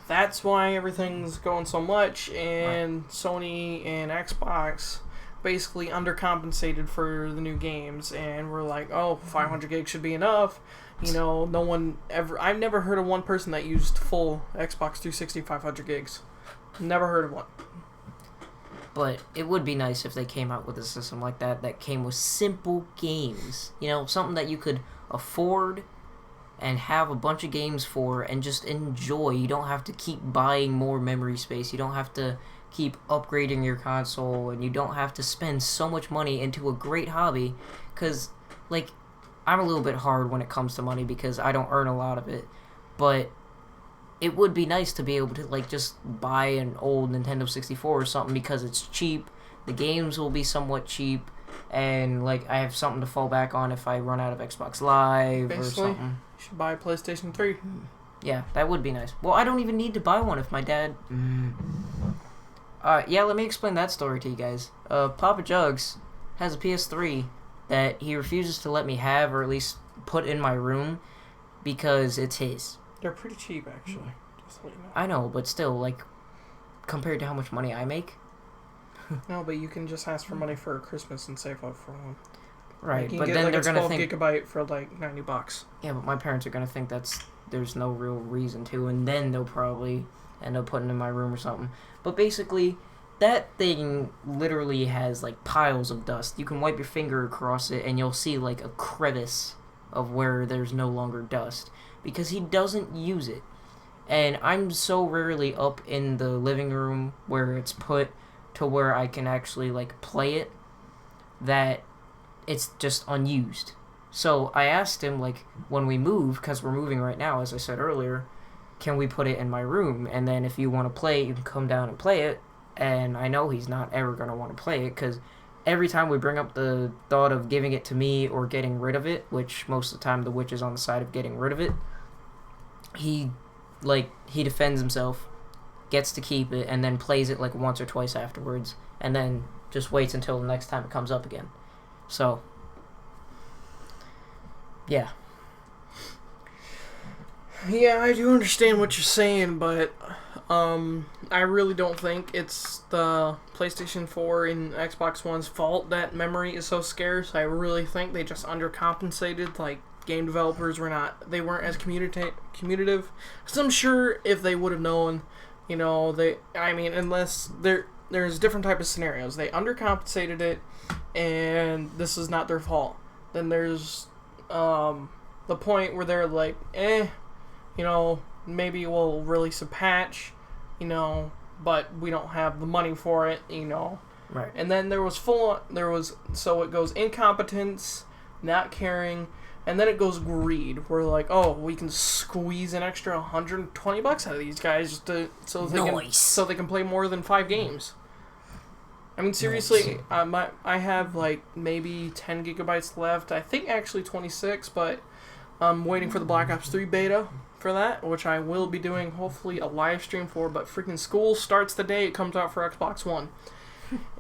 Speaker 1: That's why everything's going so much. And Sony and Xbox basically undercompensated for the new games. And we're like, oh, 500 gigs should be enough. You know, no one ever... I've never heard of one person that used full Xbox 360 500 gigs. Never heard of one.
Speaker 2: But it would be nice if they came out with a system like that came with simple games. You know, something that you could afford and have a bunch of games for and just enjoy. You don't have to keep buying more memory space. You don't have to keep upgrading your console, and you don't have to spend so much money into a great hobby. Because, like, I'm a little bit hard when it comes to money because I don't earn a lot of it. But it would be nice to be able to, like, just buy an old Nintendo 64 or something because it's cheap. The games will be somewhat cheap. And, like, I have something to fall back on if I run out of Xbox Live
Speaker 1: Basically,
Speaker 2: or something.
Speaker 1: You should buy a PlayStation 3.
Speaker 2: Yeah, that would be nice. Well, I don't even need to buy one if my dad... yeah, let me explain that story to you guys. Papa Jugs has a PS3 that he refuses to let me have, or at least put in my room, because it's his.
Speaker 1: They're pretty cheap, actually. Just to let you know.
Speaker 2: I know, but still, like, compared to how much money I make.
Speaker 1: No, but you can just ask for money for Christmas and save up for one.
Speaker 2: Right,
Speaker 1: like, you
Speaker 2: but
Speaker 1: can
Speaker 2: then
Speaker 1: get, like,
Speaker 2: they're
Speaker 1: a
Speaker 2: gonna
Speaker 1: 12
Speaker 2: think
Speaker 1: gigabyte for like $90.
Speaker 2: Yeah, but my parents are gonna think there's no real reason to, and then they'll probably end up putting it in my room or something. But basically, that thing literally has like piles of dust. You can wipe your finger across it, and you'll see like a crevice of where there's no longer dust because he doesn't use it. And I'm so rarely up in the living room where it's put to where I can actually like play it that it's just unused. So I asked him, like, when we move, because we're moving right now, as I said earlier, can we put it in my room? And then if you want to play it, you can come down and play it. And I know he's not ever going to want to play it, because every time we bring up the thought of giving it to me or getting rid of it, which most of the time the witch is on the side of getting rid of it, he defends himself, gets to keep it, and then plays it like once or twice afterwards, and then just waits until the next time it comes up again. So, yeah.
Speaker 1: Yeah, I do understand what you're saying, but I really don't think it's the PlayStation 4 and Xbox One's fault that memory is so scarce. I really think they just undercompensated. Like, game developers weren't as communicative. Because I'm sure if they would have known, you know, unless there's different type of scenarios. They undercompensated it, and this is not their fault. Then there's the point where they're like, you know, maybe we'll release a patch, you know, but we don't have the money for it, you know.
Speaker 2: Right.
Speaker 1: And then so it goes incompetence, not caring, and then it goes greed. We're like, oh, we can squeeze an extra $120 out of these guys just so they can play more than 5 games. I mean, seriously, I have like maybe 10 gigabytes left. I think actually 26, but I'm waiting for the Black Ops 3 beta for that, which I will be doing hopefully a live stream for. But freaking school starts the day it comes out for Xbox One,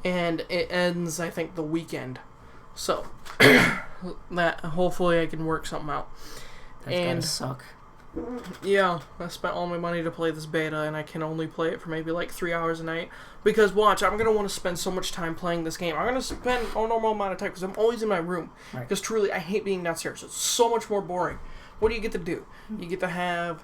Speaker 1: and it ends I think the weekend. So that hopefully I can work something out.
Speaker 2: That's gonna suck.
Speaker 1: Yeah, I spent all my money to play this beta, and I can only play it for maybe like 3 hours a night. Because, watch, I'm going to want to spend so much time playing this game. I'm going to spend a normal amount of time, because I'm always in my room.
Speaker 2: Right.
Speaker 1: Because, truly, I hate being downstairs. It's so much more boring. What do you get to do? You get to have,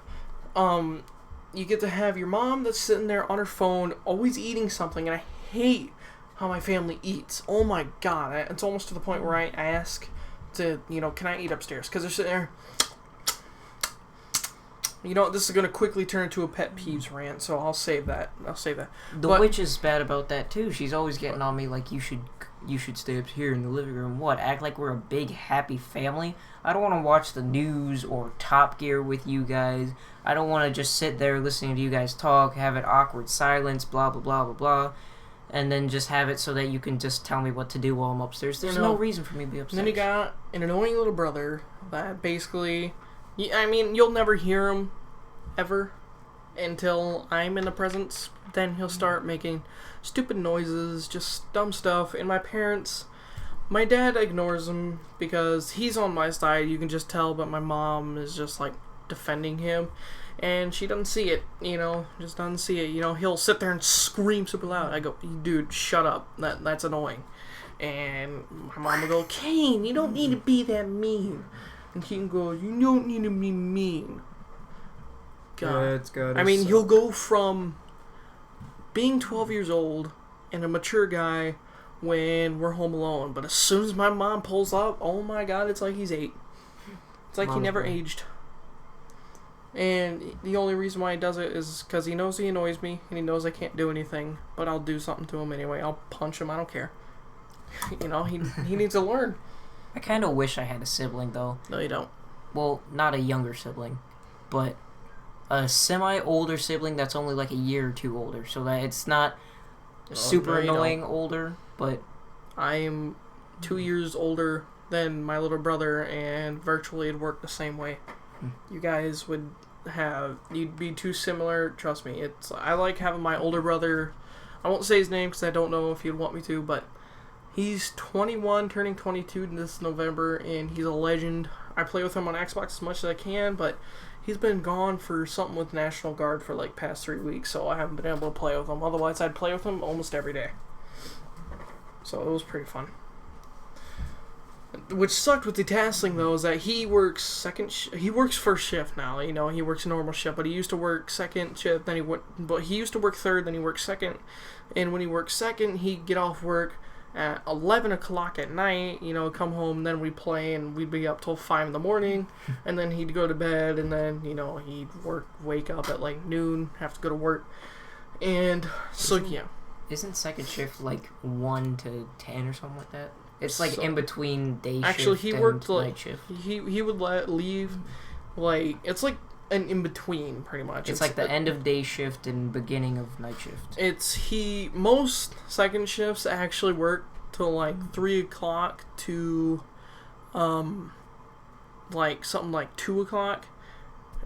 Speaker 1: your mom that's sitting there on her phone, always eating something, and I hate how my family eats. Oh my god, it's almost to the point where I ask to, can I eat upstairs? Because they're sitting there. This is going to quickly turn into a pet peeves rant, so I'll save that.
Speaker 2: The witch is bad about that too. She's always getting on me like, you should stay up here in the living room. What? Act like we're a big happy family? I don't want to watch the news or Top Gear with you guys. I don't want to just sit there listening to you guys talk, have an awkward silence, blah blah blah blah blah, and then just have it so that you can just tell me what to do while I'm upstairs. There's no reason for me to be upstairs.
Speaker 1: And then you got an annoying little brother that basically, you'll never hear him ever until I'm in the presence. Then he'll start making stupid noises, just dumb stuff. And my dad ignores him because he's on my side, you can just tell, but my mom is just like defending him. And she doesn't see it, just doesn't see it. He'll sit there and scream super loud. I go, dude, shut up. That's annoying. And my mom will go, Kane, you don't need to be that mean. And Keaton goes, you don't need to be mean. God. He'll go from being 12 years old and a mature guy when we're home alone. But as soon as my mom pulls up, oh my God, it's like he's 8. It's like he never aged. And the only reason why he does it is because he knows he annoys me and he knows I can't do anything. But I'll do something to him anyway. I'll punch him. I don't care. He needs to learn.
Speaker 2: I kind of wish I had a sibling, though.
Speaker 1: No, you don't.
Speaker 2: Well, not a younger sibling, but a semi-older sibling that's only like a year or two older, so that it's not super annoying older, but...
Speaker 1: I am 2 years older than my little brother, and virtually it'd work the same way. You guys you'd be too similar, trust me. I like having my older brother, I won't say his name because I don't know if he'd want me to, but he's 21, turning 22 this November, and he's a legend. I play with him on Xbox as much as I can, but he's been gone for something with National Guard for like past 3 weeks, so I haven't been able to play with him. Otherwise, I'd play with him almost every day. So it was pretty fun. Which sucked with the tasking though is that he works he works first shift now. He works a normal shift, but he used to work second shift. But he used to work third, then he worked second. And when he worked second, he'd get off work at 11 o'clock at night, come home, then we'd play, and we'd be up till 5 in the morning, and then he'd go to bed, and then, he'd wake up at, like, noon, have to go to work, and,
Speaker 2: Isn't second shift, like, 1 to 10 or something like that? It's, like, in between day shift
Speaker 1: actually,
Speaker 2: night shift.
Speaker 1: He would leave, like, it's like an in-between, pretty much.
Speaker 2: It's like the end of day shift and beginning of night shift.
Speaker 1: Most second shifts actually work till like 3 o'clock to like something like 2 o'clock,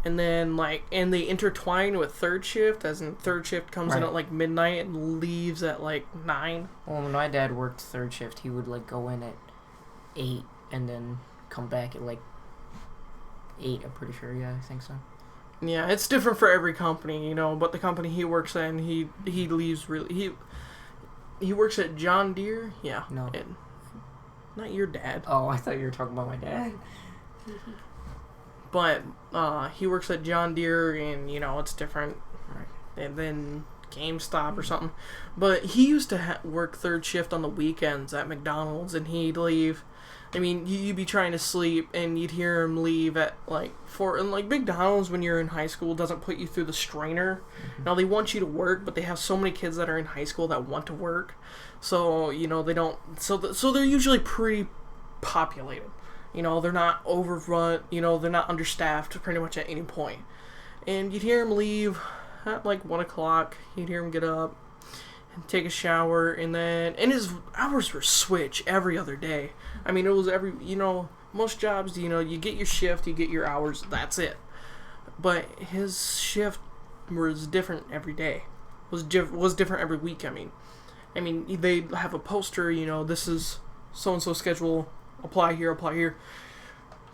Speaker 1: and then and they intertwine with third shift, as in third shift comes in at like midnight and leaves at like 9.
Speaker 2: Well, when my dad worked third shift, he would like go in at 8 and then come back at like 8, I'm pretty sure. Yeah, I think so.
Speaker 1: Yeah, it's different for every company, but the company he works in, he leaves really... He works at John Deere? Yeah.
Speaker 2: No.
Speaker 1: Not your dad.
Speaker 2: Oh, I thought you were talking about my dad.
Speaker 1: But he works at John Deere, and, it's different. And then GameStop or something. But he used to work third shift on the weekends at McDonald's, and he'd leave... you'd be trying to sleep, and you'd hear him leave at, 4. And, McDonald's, when you're in high school, doesn't put you through the strainer. Mm-hmm. Now, they want you to work, but they have so many kids that are in high school that want to work. So, they don't... So they're usually pretty populated. They're not overrun. They're not understaffed pretty much at any point. And you'd hear him leave at, 1 o'clock. You'd hear him get up and take a shower, and his hours were switch every other day. It was most jobs, you get your shift, you get your hours, that's it. But his shift was different every day. Was different every week, they have a poster, this is so-and-so schedule, apply here,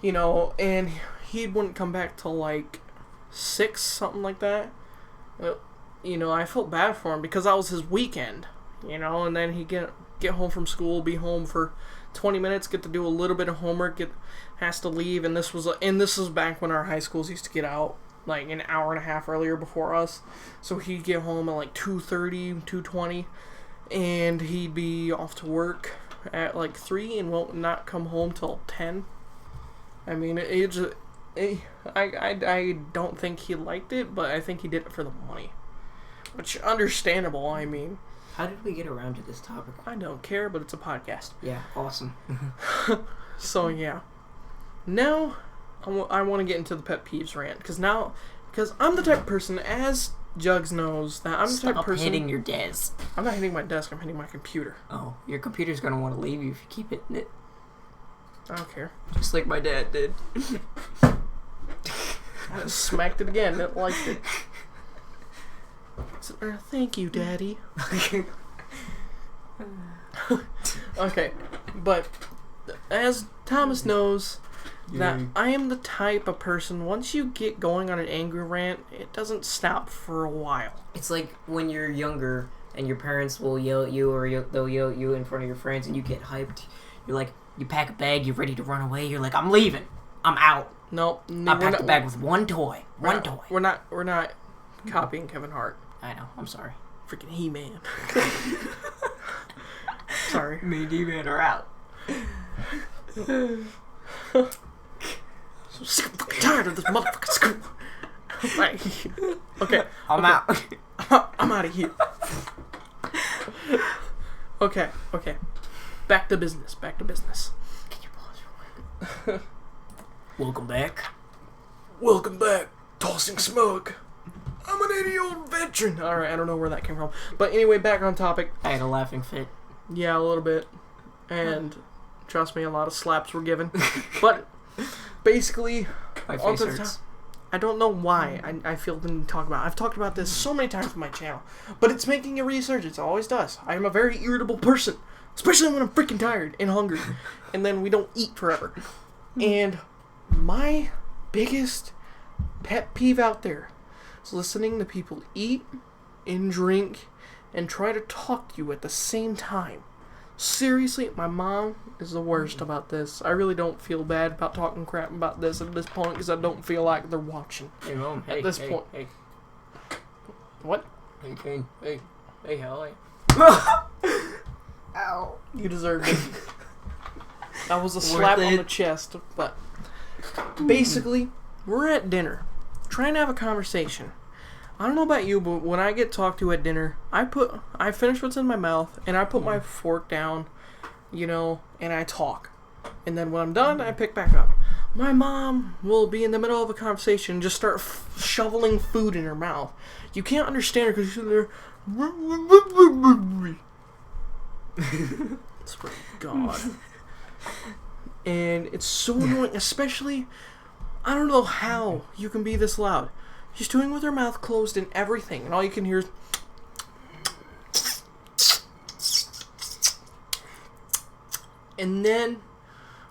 Speaker 1: and he wouldn't come back till 6, something like that. I felt bad for him because that was his weekend, and then he'd get home from school, be home for 20 minutes, get to do a little bit of homework, has to leave, and this was back when our high schools used to get out an hour and a half earlier before us, so he'd get home at 2:30, 2:20, and he'd be off to work at like 3 and won't not come home till 10. I mean, I don't think he liked it, but I think he did it for the money. Which, understandable, I mean.
Speaker 2: How did we get around to this topic?
Speaker 1: I don't care, but it's a podcast.
Speaker 2: Yeah, awesome.
Speaker 1: So, yeah. Now, I want to get into the pet peeves rant. Because I'm the type of person, as Jugs knows, that I'm the type of person...
Speaker 2: Stop hitting your desk.
Speaker 1: I'm not hitting my desk, I'm hitting my computer.
Speaker 2: Oh, your computer's going to want to leave you if you keep hitting it.
Speaker 1: I don't care.
Speaker 2: Just like my dad did.
Speaker 1: I just smacked it again. It liked it. Thank you, Daddy. Okay, but as Thomas knows, that I am the type of person, once you get going on an angry rant, it doesn't stop for a while.
Speaker 2: It's like when you're younger and your parents will yell at you, or they'll yell at you in front of your friends, and you get hyped. You're like, you pack a bag, you're ready to run away. You're like, I'm leaving. I'm out.
Speaker 1: No,
Speaker 2: I packed a bag with one toy. One toy.
Speaker 1: We're not copying Kevin Hart.
Speaker 2: I know. I'm sorry.
Speaker 1: Freaking He-Man. Sorry.
Speaker 2: Me and D-Man are out.
Speaker 1: So sick and fucking tired of this motherfucking school. Right. Okay.
Speaker 2: I'm out.
Speaker 1: I'm out of here. Okay. Back to business.
Speaker 2: Can you pause for a Welcome back.
Speaker 1: Welcome back, tossing smoke. I'm an 80-year-old veteran. Alright, I don't know where that came from. But anyway, back on topic.
Speaker 2: I had a laughing fit.
Speaker 1: Yeah, a little bit. And trust me, a lot of slaps were given. But basically,
Speaker 2: my face hurts.
Speaker 1: I don't know why I feel the need to talk about it. I've talked about this so many times on my channel. But it's making a resurgence. It always does. I am a very irritable person. Especially when I'm freaking tired and hungry. And then we don't eat forever. And my biggest pet peeve out there is listening to people eat and drink and try to talk to you at the same time. Seriously, my mom is the worst about this. I really don't feel bad about talking crap about this at this point because I don't feel like they're watching.
Speaker 2: Hey, Mom.
Speaker 1: At this point.
Speaker 2: Hey.
Speaker 1: What?
Speaker 2: Hey, Kane. Hey, how are you? Ow.
Speaker 1: You deserved it. That was a slap on the chest, but basically, we're at dinner, trying to have a conversation. I don't know about you, but when I get talked to at dinner, I finish what's in my mouth, and I put my fork down, and I talk. And then when I'm done, I pick back up. My mom will be in the middle of a conversation and just start shoveling food in her mouth. You can't understand her because she's there. Swear to God. And it's so annoying, especially, I don't know how you can be this loud. She's doing with her mouth closed and everything, and all you can hear is... And then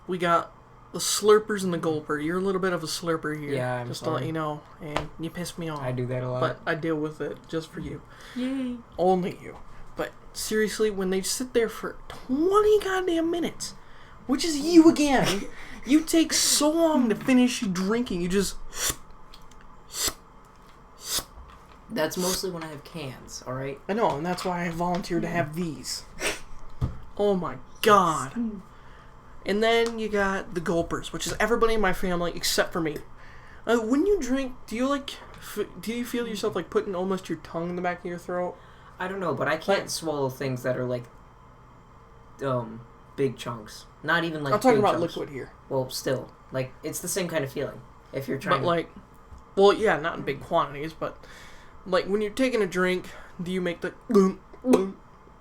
Speaker 1: we got the slurpers and the gulper. You're a little bit of a slurper here.
Speaker 2: Yeah, I'm
Speaker 1: just
Speaker 2: sorry.
Speaker 1: to let you know, and you piss me off.
Speaker 2: I do that a lot.
Speaker 1: But I deal with it just for you.
Speaker 2: Yay.
Speaker 1: Only you. But seriously, when they sit there for 20 goddamn minutes, which is you again, you take so long to finish drinking, you just...
Speaker 2: That's mostly when I have cans, alright?
Speaker 1: I know, and that's why I volunteered to have these. Oh my God. And then you got the gulpers, which is everybody in my family except for me. When you drink, do you feel yourself like putting almost your tongue in the back of your throat?
Speaker 2: I don't know, but I can't swallow things that are like big chunks. Not even like
Speaker 1: I'm talking
Speaker 2: big
Speaker 1: about
Speaker 2: chunks.
Speaker 1: liquid here.
Speaker 2: Well, still, like it's the same kind of feeling. If you're trying,
Speaker 1: well, yeah, not in big quantities, but like when you're taking a drink, do you make the?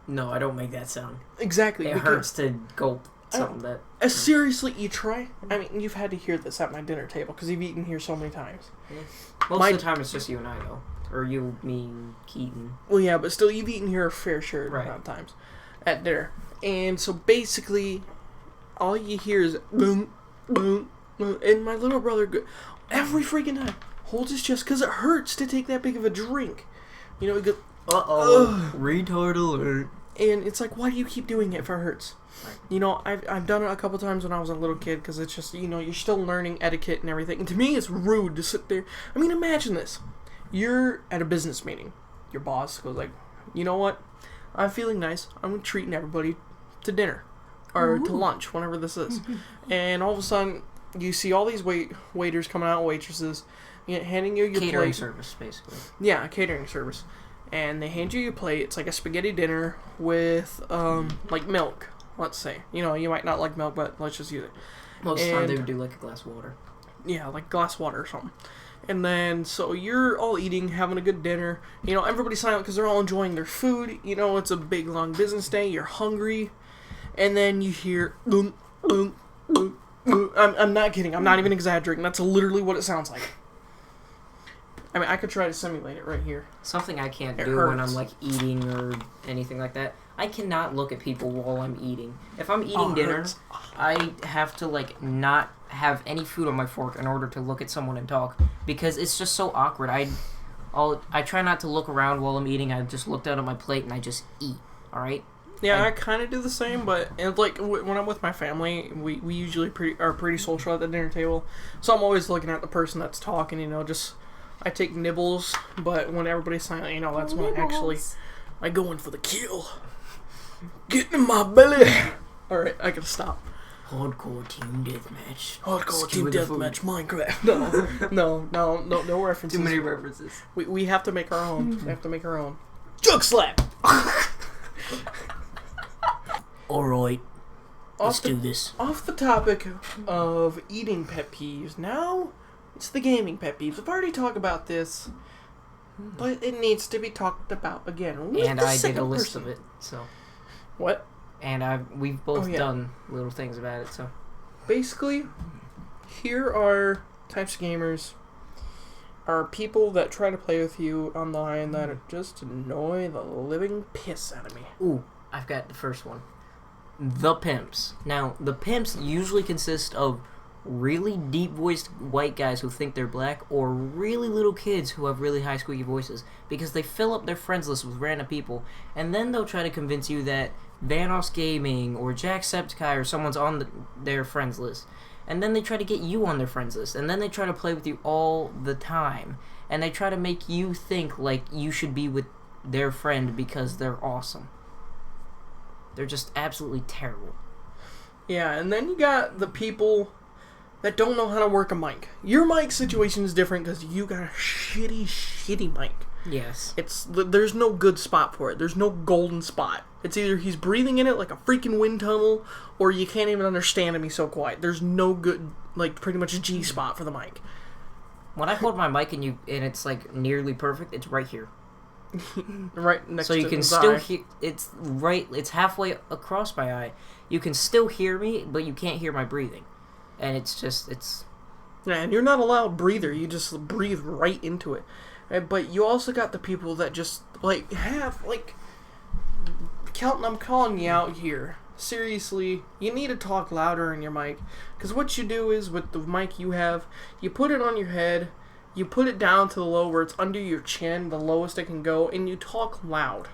Speaker 2: No, I don't make that sound.
Speaker 1: Exactly.
Speaker 2: It hurts to gulp something that.
Speaker 1: Seriously, you try. I mean, you've had to hear this at my dinner table because you've eaten here so many times.
Speaker 2: Yeah. Most of the time, it's just you and I, though. Or you, me, and Keaton.
Speaker 1: Well, yeah, but still, you've eaten here a fair share amount of times at dinner. And so basically, all you hear is boom, boom, boom. And my little brother, every freaking time, holds his chest because it hurts to take that big of a drink. He goes,
Speaker 2: uh-oh, retard alert.
Speaker 1: And it's like, why do you keep doing it if it hurts? Right. I've done it a couple times when I was a little kid because it's just, you're still learning etiquette and everything. And to me, it's rude to sit there. I mean, imagine this. You're at a business meeting. Your boss goes like, you know what? I'm feeling nice. I'm treating everybody to dinner. or to lunch, whenever this is. And all of a sudden, you see all these waiters coming out, waitresses, handing you your
Speaker 2: catering
Speaker 1: plate.
Speaker 2: service, basically.
Speaker 1: Yeah, a catering service. And they hand you your plate. It's like a spaghetti dinner with, like milk, let's say. You might not like milk, but let's just use it.
Speaker 2: Most of the time they would do like a glass of water.
Speaker 1: Yeah, like a glass of water or something. And then, so you're all eating, having a good dinner. Everybody's silent because they're all enjoying their food. It's a big, long business day. You're hungry. And then you hear, I'm not kidding. I'm not even exaggerating. That's literally what it sounds like. I mean, I could try to simulate it right here.
Speaker 2: Something I can't do when I'm, like, eating or anything like that. I cannot look at people while I'm eating. If I'm eating dinner, I have to, like, not have any food on my fork in order to look at someone and talk. Because it's just so awkward. I try not to look around while I'm eating. I just look down at my plate and I just eat. Alright?
Speaker 1: Yeah, I kind of do the same, but like when I'm with my family, we usually are pretty social at the dinner table. So I'm always looking at the person that's talking, I take nibbles, but when everybody's silent, that's when I go in for the kill. Get in my belly! Alright, I gotta stop.
Speaker 2: Hardcore team deathmatch.
Speaker 1: Hardcore team deathmatch Minecraft. No references.
Speaker 2: Too many references.
Speaker 1: We have to make our own. We have to make our own. Jug slap!
Speaker 2: Alright. Let's do this.
Speaker 1: Off the topic of eating pet peeves, now it's the gaming pet peeves. We've already talked about this, but it needs to be talked about again.
Speaker 2: And I did a list of it, so.
Speaker 1: What?
Speaker 2: And we've both done little things about it, so.
Speaker 1: Basically, here are types of gamers. Are people that try to play with you online that just annoy the living piss out of me.
Speaker 2: Ooh, I've got the first one. The pimps. Now, the pimps usually consist of really deep-voiced white guys who think they're black, or really little kids who have really high squeaky voices, because they fill up their friends list with random people, and then they'll try to convince you that Vanoss Gaming or Jacksepticeye or someone's on their friends list, and then they try to get you on their friends list, and then they try to play with you all the time, and they try to make you think like you should be with their friend because they're awesome. They're just absolutely terrible.
Speaker 1: Yeah, and then you got the people that don't know how to work a mic. Your mic situation is different because you got a shitty mic.
Speaker 2: Yes.
Speaker 1: There's no good spot for it. There's no golden spot. It's either he's breathing in it like a freaking wind tunnel, or you can't even understand him, he's so quiet. There's no good, like, pretty much a G spot for the mic.
Speaker 2: When I hold my mic and it's like nearly perfect, it's right here.
Speaker 1: Right next to
Speaker 2: so you can still hear. It's halfway across my eye. You can still hear me, but you can't hear my breathing, and it's.
Speaker 1: Yeah, and you're not a loud breather. You just breathe right into it. But you also got the people that just Kelton, I'm calling you out here. Seriously, you need to talk louder in your mic, because what you do is with the mic you have, you put it on your head. You put it down to the low where it's under your chin, the lowest it can go, and you talk loud.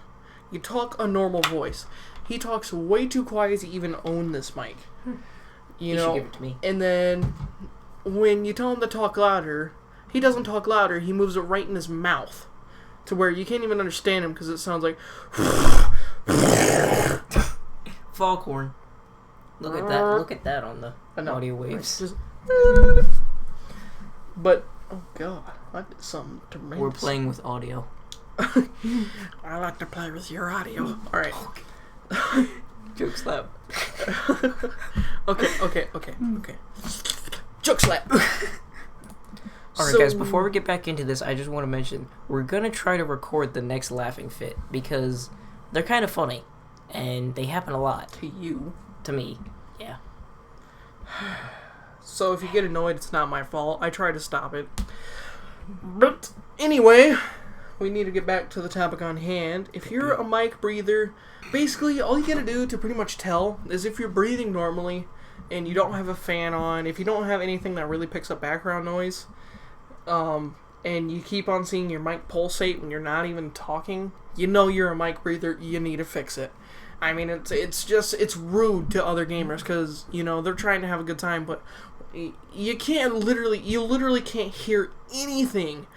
Speaker 1: You talk a normal voice. He talks way too quiet to even own this mic. You know,
Speaker 2: should give it to me.
Speaker 1: And then when you tell him to talk louder, he doesn't talk louder. He moves it right in his mouth to where you can't even understand him because it sounds like
Speaker 2: foghorn. Look at that. Look at that on the audio waves.
Speaker 1: But oh god, I did something tremendous.
Speaker 2: We're playing with audio.
Speaker 1: I like to play with your audio. Alright.
Speaker 2: Joke slap.
Speaker 1: Okay. Joke slap.
Speaker 2: Alright guys, before we get back into this, I just want to mention, we're going to try to record the next laughing fit, because they're kind of funny, and they happen a lot.
Speaker 1: To you.
Speaker 2: To me, yeah.
Speaker 1: So if you get annoyed, it's not my fault. I try to stop it. But anyway, we need to get back to the topic on hand. If you're a mic breather, basically all you gotta do to pretty much tell is if you're breathing normally and you don't have a fan on, if you don't have anything that really picks up background noise, and you keep on seeing your mic pulsate when you're not even talking, you know you're a mic breather, you need to fix it. I mean, it's rude to other gamers because, they're trying to have a good time, but you literally can't hear anything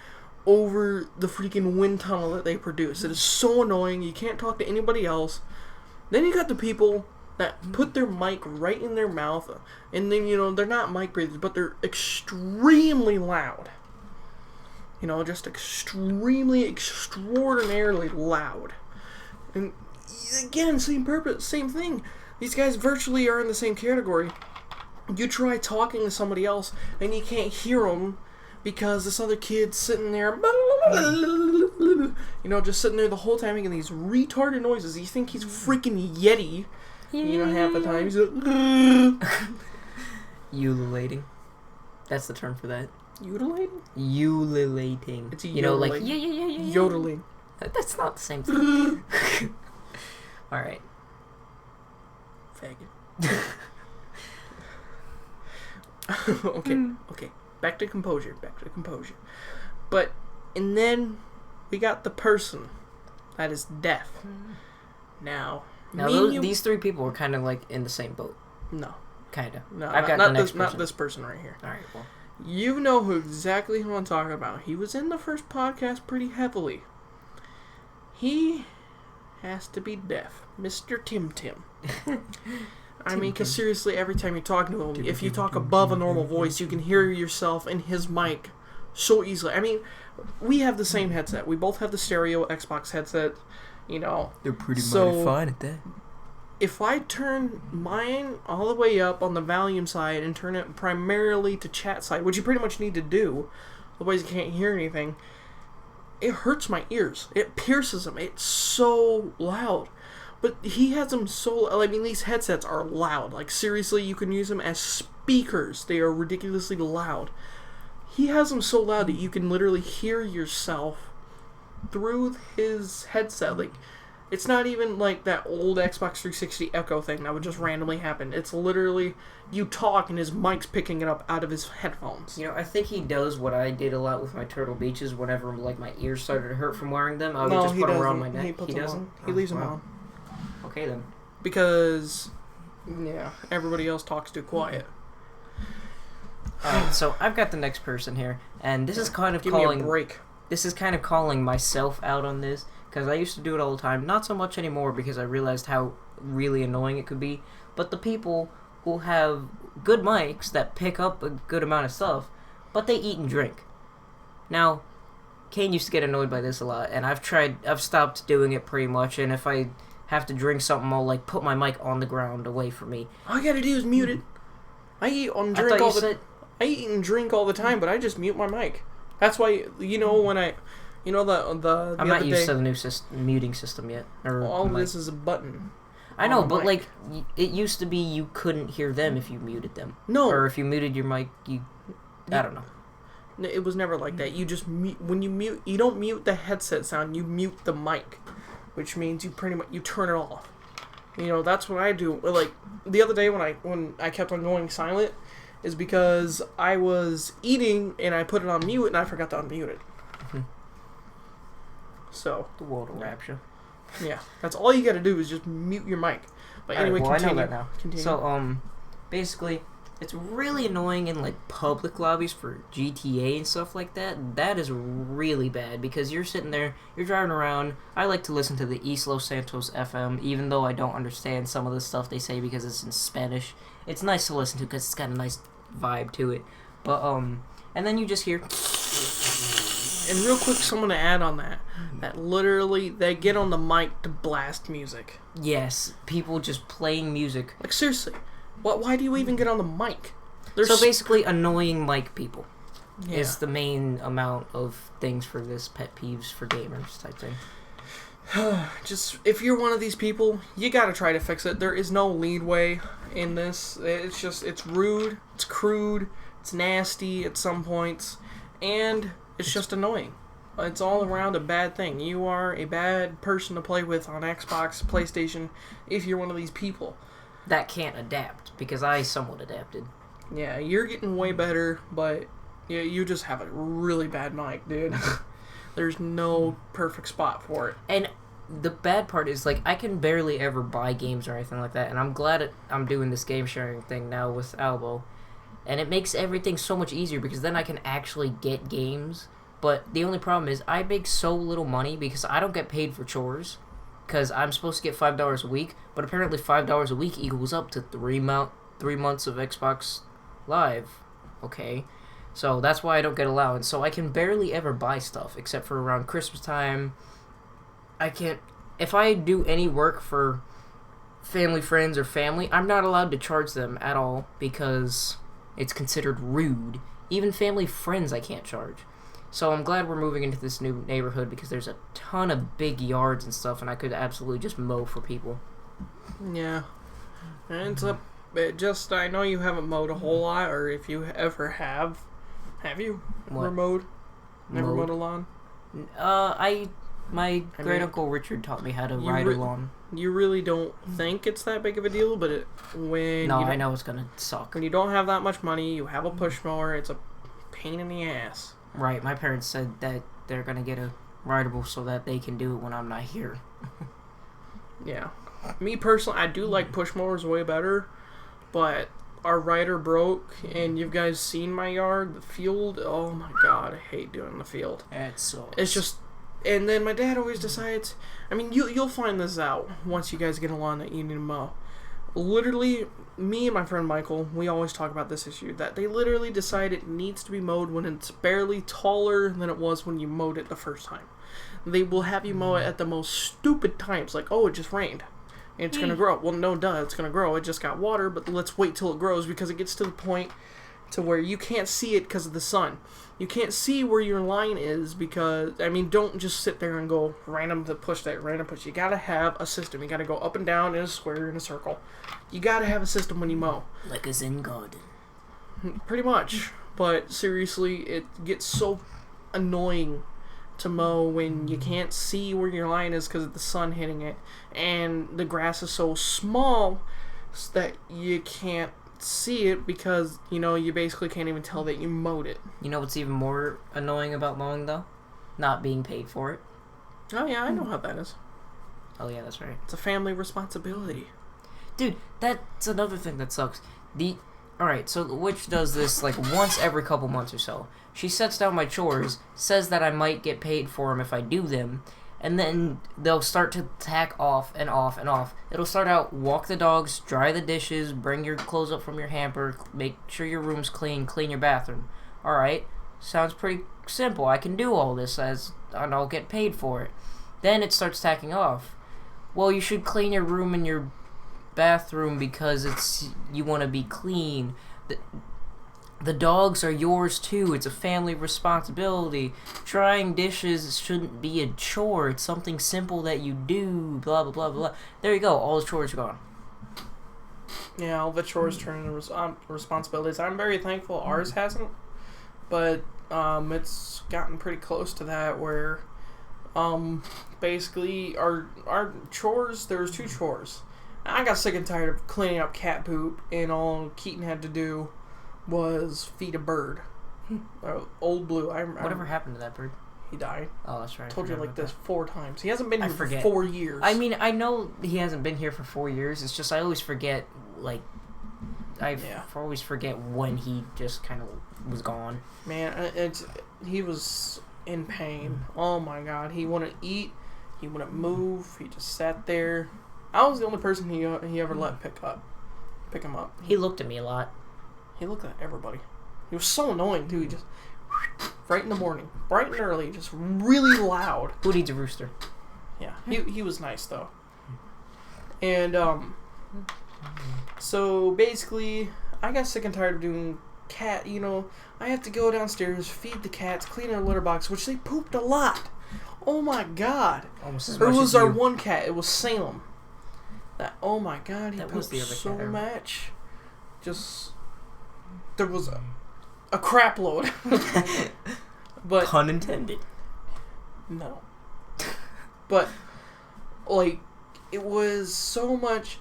Speaker 1: over the freaking wind tunnel that they produce. It is so annoying. You can't talk to anybody else. Then you got the people that put their mic right in their mouth, and then, they're not mic breathers, but they're extremely loud. Just extraordinarily loud. And again, same purpose, same thing. These guys virtually are in the same category. You try talking to somebody else, and you can't hear them because this other kid's sitting there, just sitting there the whole time making these retarded noises. You think he's freaking Yeti, half the time. He's like,
Speaker 2: ululating. That's the term for that.
Speaker 1: Ululating?
Speaker 2: Ululating.
Speaker 1: It's a
Speaker 2: like, yeah.
Speaker 1: Yodeling.
Speaker 2: That's not the same thing. Alright.
Speaker 1: Faggot. Okay. Back to composure. And then we got the person that is deaf. Now
Speaker 2: these three people were kind of like in the same boat.
Speaker 1: No.
Speaker 2: Kind of.
Speaker 1: No,
Speaker 2: I've got
Speaker 1: not this person right here.
Speaker 2: Alright, well.
Speaker 1: You know exactly who I'm talking about. He was in the first podcast pretty heavily. He has to be deaf. Mr. Tim. I mean, because seriously, every time you're talking to him, if you talk above a normal voice, you can hear yourself in his mic so easily. I mean, we have the same headset. We both have the stereo Xbox headset,
Speaker 2: They're pretty mighty fine at that.
Speaker 1: If I turn mine all the way up on the volume side and turn it primarily to chat side, which you pretty much need to do, otherwise you can't hear anything, it hurts my ears. It pierces them. It's so loud. But he has them so... I mean, these headsets are loud. Like, seriously, you can use them as speakers. They are ridiculously loud. He has them so loud that you can literally hear yourself through his headset. Like, it's not even like that old Xbox 360 Echo thing that would just randomly happen. It's literally you talk and his mic's picking it up out of his headphones.
Speaker 2: I think he does what I did a lot with my Turtle Beaches. Whenever like my ears started to hurt from wearing them, I would just put them around my neck.
Speaker 1: He doesn't. He leaves them on.
Speaker 2: Okay then.
Speaker 1: Because everybody else talks too quiet.
Speaker 2: Alright, so I've got the next person here, and this is kind of
Speaker 1: Give me a break.
Speaker 2: This is kind of calling myself out on this. Because I used to do it all the time. Not so much anymore because I realized how really annoying it could be. But the people who have good mics that pick up a good amount of stuff, but they eat and drink. Now, Kane used to get annoyed by this a lot, and I've stopped doing it pretty much, and if I have to drink something, I'll like put my mic on the ground away from me.
Speaker 1: All I gotta do is mute it. I eat and drink all the time, but I just mute my mic. That's why, when I... I'm
Speaker 2: not used to the new muting system yet.
Speaker 1: All this is a button.
Speaker 2: I know, but like it used to be you couldn't hear them if you muted them.
Speaker 1: No.
Speaker 2: Or if you muted your mic, I don't know.
Speaker 1: It was never like that. You just when you mute, you don't mute the headset sound. You mute the mic, which means you pretty much turn it off. That's what I do. Like the other day when I kept on going silent, is because I was eating and I put it on mute and I forgot to unmute it. So
Speaker 2: the world of rapture.
Speaker 1: Yeah, that's all you got to do is just mute your mic. But anyway, continue.
Speaker 2: I know that now.
Speaker 1: Continue.
Speaker 2: So basically, it's really annoying in like public lobbies for GTA and stuff like that. That is really bad because you're sitting there, you're driving around. I like to listen to the East Los Santos FM, even though I don't understand some of the stuff they say because it's in Spanish. It's nice to listen to because it's got a nice vibe to it. But and then you just hear.
Speaker 1: And real quick, someone to add on that literally, they get on the mic to blast music.
Speaker 2: Yes, people just playing music.
Speaker 1: Like, seriously, why do you even get on the mic?
Speaker 2: So basically, annoying mic people is the main amount of things for this pet peeves for gamers type thing.
Speaker 1: Just, if you're one of these people, you gotta try to fix it. There is no leadway in this. It's rude, it's crude, it's nasty at some points, and... it's just annoying. It's all around a bad thing. You are a bad person to play with on Xbox, PlayStation, if you're one of these people.
Speaker 2: That can't adapt, because I somewhat adapted.
Speaker 1: Yeah, you're getting way better, but you just have a really bad mic, dude. There's no perfect spot for it.
Speaker 2: And the bad part is, like, I can barely ever buy games or anything like that, and I'm glad I'm doing this game sharing thing now with Albo. And it makes everything so much easier because then I can actually get games. But the only problem is I make so little money because I don't get paid for chores. because I'm supposed to get $5 a week, but apparently $5 a week equals up to 3 months of Xbox Live. Okay, so that's why I don't get allowance. So I can barely ever buy stuff except for around Christmas time. I can't. If I do any work for family, friends, or family, I'm not allowed to charge them at all because it's considered rude. Even family friends I can't charge. So I'm glad we're moving into this new neighborhood because there's a ton of big yards and stuff, and I could absolutely just mow for people.
Speaker 1: Yeah. And I know you haven't mowed a whole lot, or if you ever have you?
Speaker 2: What?
Speaker 1: Ever mowed? Never mowed a lawn?
Speaker 2: My great uncle Richard taught me how to ride a lawn.
Speaker 1: You really don't think it's that big of a deal, but
Speaker 2: I know it's gonna suck.
Speaker 1: When you don't have that much money, you have a push mower, it's a pain in the ass.
Speaker 2: Right, my parents said that they're gonna get a rideable so that they can do it when I'm not here.
Speaker 1: Yeah. Me personally, I do like push mowers way better, but our rider broke, and you guys seen my yard, the field. Oh my god, I hate doing the field.
Speaker 2: It sucks.
Speaker 1: It's just, and then my dad always decides. I mean, you'll find this out once you guys get a lawn that you need to mow. Literally, me and my friend Michael, we always talk about this issue, that they literally decide it needs to be mowed when it's barely taller than it was when you mowed it the first time. They will have you mow it at the most stupid times, like, oh, it just rained. It's going to grow. Well, no, duh, it's going to grow. It just got water, but let's wait till it grows because it gets to the point to where you can't see it because of the sun. You can't see where your line is because, I mean, don't just sit there and go random to push that, random push. You got to have a system. You got to go up and down in a square, in a circle. You got to have a system when you mow.
Speaker 2: Like a Zen garden.
Speaker 1: Pretty much. But seriously, it gets so annoying to mow when you can't see where your line is because of the sun hitting it, and the grass is so small that you can't see it because, you basically can't even tell that you mowed it.
Speaker 2: You know what's even more annoying about mowing, though? Not being paid for it.
Speaker 1: Oh yeah, I know how that is.
Speaker 2: Oh yeah, that's right.
Speaker 1: It's a family responsibility.
Speaker 2: Dude, that's another thing that sucks. Alright, so the witch does this like once every couple months or so. She sets down my chores, says that I might get paid for them if I do them, and then they'll start to tack off and off and off. It'll start out, walk the dogs, dry the dishes, bring your clothes up from your hamper, make sure your room's clean your bathroom. Alright, sounds pretty simple. I can do all this and I'll get paid for it. Then it starts tacking off. Well, you should clean your room and your bathroom because you want to be clean. The dogs are yours too. It's a family responsibility. Drying dishes shouldn't be a chore. It's something simple that you do. Blah blah blah blah. There you go. All the chores are gone.
Speaker 1: Yeah, all the chores turn into responsibilities. I'm very thankful ours hasn't, but it's gotten pretty close to that where basically our chores. There was 2 chores. I got sick and tired of cleaning up cat poop, and all Keaton had to do was feed a bird. Old Blue.
Speaker 2: Whatever happened to that bird?
Speaker 1: He died.
Speaker 2: Oh, that's right.
Speaker 1: I told you like this 4 times. He hasn't been here for
Speaker 2: forget.
Speaker 1: 4 years.
Speaker 2: I mean, I know he hasn't been here for 4 years. It's just I always forget, like, always forget when he just kind of was gone.
Speaker 1: Man, he was in pain. Oh my god. He wouldn't eat. He wouldn't move. He just sat there. I was the only person he ever let pick him up.
Speaker 2: He looked at me a lot.
Speaker 1: He looked at everybody. He was so annoying too. He just right in the morning, bright and early, just really loud.
Speaker 2: Who needs a rooster?
Speaker 1: Yeah, he was nice though. And so basically, I got sick and tired of doing cat. I have to go downstairs, feed the cats, clean their litter box, which they pooped a lot. Oh my god!
Speaker 2: Almost as
Speaker 1: It
Speaker 2: much
Speaker 1: was
Speaker 2: as
Speaker 1: our
Speaker 2: you.
Speaker 1: one cat. It was Salem. Oh my god, he
Speaker 2: That
Speaker 1: pooped
Speaker 2: was the other
Speaker 1: so
Speaker 2: cat.
Speaker 1: much. Just there was a crap load. But
Speaker 2: Pun intended.
Speaker 1: no. But like it was so much.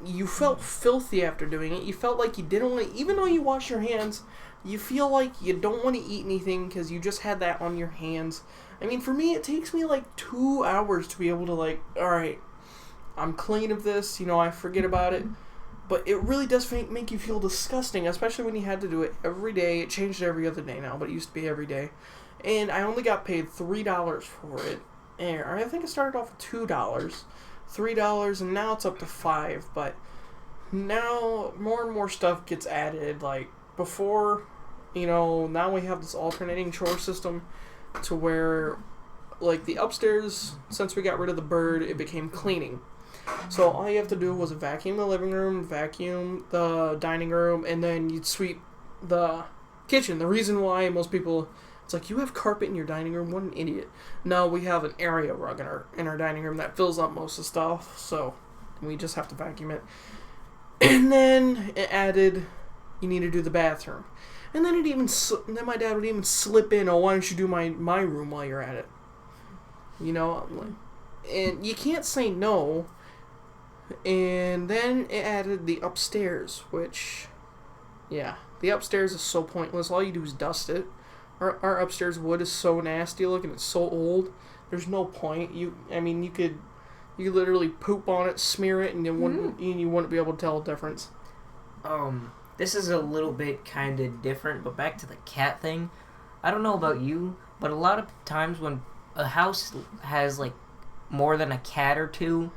Speaker 1: You felt filthy after doing it. You felt like you didn't want to, even though you wash your hands, you feel like you don't want to eat anything because you just had that on your hands. I mean, for me, it takes me like 2 hours to be able to alright, I'm clean of this, I forget about it. But it really does make you feel disgusting, especially when you had to do it every day. It changed every other day now, but it used to be every day. And I only got paid $3 for it. air. I think it started off with $2, $3, and now it's up to $5. But now more and more stuff gets added. Like before, now we have this alternating chore system to where, like the upstairs, since we got rid of the bird, it became cleaning. So all you have to do was vacuum the living room, vacuum the dining room, and then you'd sweep the kitchen. The reason why most people, it's like, you have carpet in your dining room? What an idiot. No, we have an area rug in our dining room that fills up most of the stuff, so we just have to vacuum it. And then it added, you need to do the bathroom. And then then my dad would even slip in, oh, why don't you do my room while you're at it? And you can't say no. And then it added the upstairs, which, yeah, the upstairs is so pointless. All you do is dust it. Our upstairs wood is so nasty looking. It's so old. There's no point. You could literally poop on it, smear it, and you wouldn't be able to tell the difference.
Speaker 2: This is a little bit kind of different, but back to the cat thing. I don't know about you, but a lot of times when a house has like more than a cat or two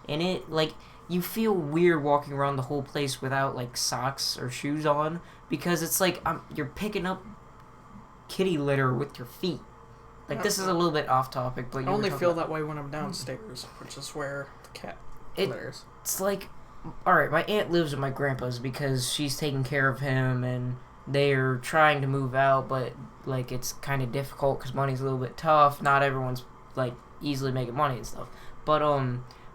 Speaker 2: in it, like, you feel weird walking around the whole place without like socks or shoes on, because it's like you're picking up kitty litter with your feet. Like, this is a little bit off topic, but
Speaker 1: I only feel that way when I'm downstairs, which is where the cat litters.
Speaker 2: It's like, alright, my aunt lives with my grandpa's because she's taking care of him, and they're trying to move out, but like, it's kind of difficult because money's a little bit tough. Not everyone's like easily making money and stuff, but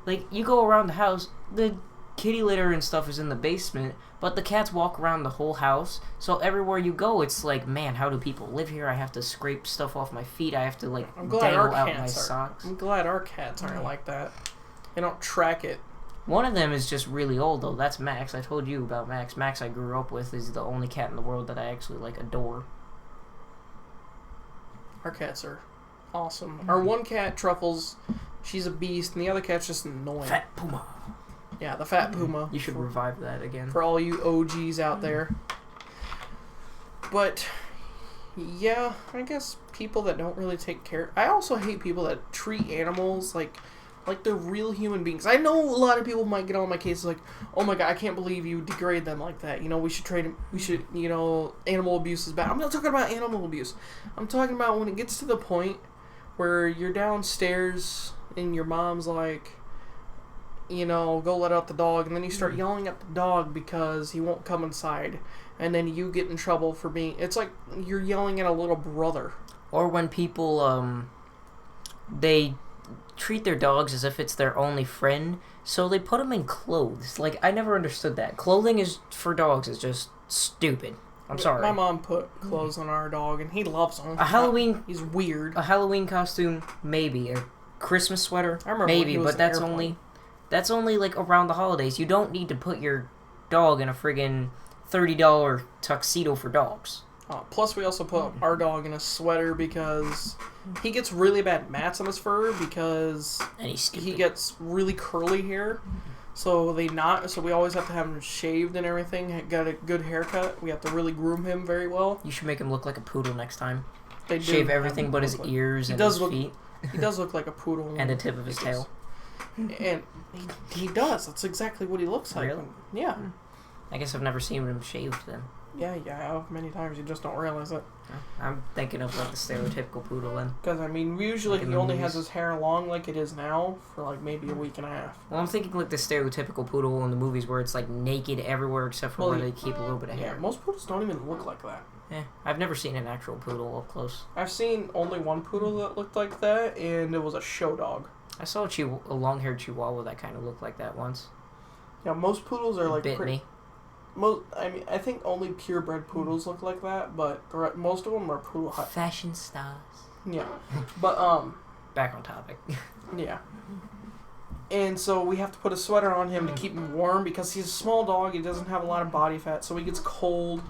Speaker 2: like, you go around the house, the kitty litter and stuff is in the basement, but the cats walk around the whole house, so everywhere you go, it's like, man, how do people live here? I have to scrape stuff off my feet, I have to, like, dangle out my socks.
Speaker 1: I'm glad our cats aren't like that. They don't track it.
Speaker 2: One of them is just really old, though. That's Max. I told you about Max. Max I grew up with is the only cat in the world that I actually, like, adore.
Speaker 1: Our cats are awesome. Our one cat, Truffles, she's a beast, and the other cat's just annoying.
Speaker 2: Fat Puma.
Speaker 1: Yeah, the Fat Puma.
Speaker 2: You should revive that again.
Speaker 1: For all you OGs out there. But, yeah, I guess people that don't really take care... I also hate people that treat animals like they're real human beings. I know a lot of people might get on my case like, oh my god, I can't believe you degrade them like that. We should trade them. We should, animal abuse is bad. I'm not talking about animal abuse. I'm talking about when it gets to the point where you're downstairs and your mom's like, go let out the dog, and then you start yelling at the dog because he won't come inside, and then you get in trouble for it's like you're yelling at a little brother.
Speaker 2: Or when people, they treat their dogs as if it's their only friend, so they put them in clothes. Like, I never understood that. Clothing for dogs is just stupid. I'm sorry.
Speaker 1: My mom put clothes on our dog, and he loves them. He's weird.
Speaker 2: A Halloween costume, maybe. A Christmas sweater,
Speaker 1: I remember
Speaker 2: maybe, but that's only like around the holidays. You don't need to put your dog in a friggin' $30 tuxedo for dogs.
Speaker 1: Plus, we also put our dog in a sweater because he gets really bad mats on his fur because he gets really curly hair. So we always have to have him shaved and everything. Got a good haircut. We have to really groom him very well.
Speaker 2: You should make him look like a poodle next time.
Speaker 1: They do
Speaker 2: shave everything but his ears and his feet.
Speaker 1: He does look like a poodle.
Speaker 2: And the tip of his tail.
Speaker 1: And he does. That's exactly what he looks like.
Speaker 2: Really?
Speaker 1: Yeah.
Speaker 2: I guess I've never seen him shaved then.
Speaker 1: Yeah, I have many times. You just don't realize it.
Speaker 2: I'm thinking of like the stereotypical poodle then.
Speaker 1: Because, usually he only has his hair long like it is now for like maybe a week and a half.
Speaker 2: Well, I'm thinking like the stereotypical poodle in the movies where it's like naked everywhere except for where they keep a little bit of hair.
Speaker 1: Yeah, most poodles don't even look like that.
Speaker 2: Yeah, I've never seen an actual poodle up close.
Speaker 1: I've seen only one poodle that looked like that, and it was a show dog.
Speaker 2: I saw a long-haired chihuahua that kind of looked like that once.
Speaker 1: Yeah, most poodles are like...
Speaker 2: Bit me.
Speaker 1: I think only purebred poodles look like that, but most of them are poodle...
Speaker 2: Fashion stars.
Speaker 1: Yeah. But,
Speaker 2: Back on topic.
Speaker 1: Yeah. And so we have to put a sweater on him to keep him warm because he's a small dog. He doesn't have a lot of body fat, so he gets cold.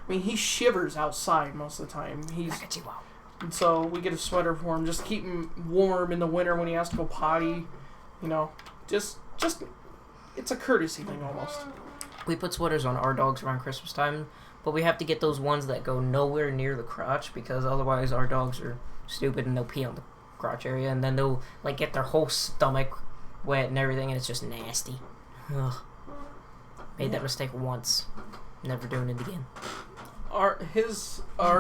Speaker 1: He shivers outside most of the time.
Speaker 2: Like a chihuahua.
Speaker 1: And so we get a sweater for him just to keep him warm in the winter when he has to go potty. Just it's a courtesy thing almost.
Speaker 2: We put sweaters on our dogs around Christmas time, but we have to get those ones that go nowhere near the crotch because otherwise our dogs are stupid and they'll pee on the crotch area, and then they'll like get their whole stomach wet and everything, and it's just nasty. Ugh. Made that mistake once. Never doing it again.
Speaker 1: Our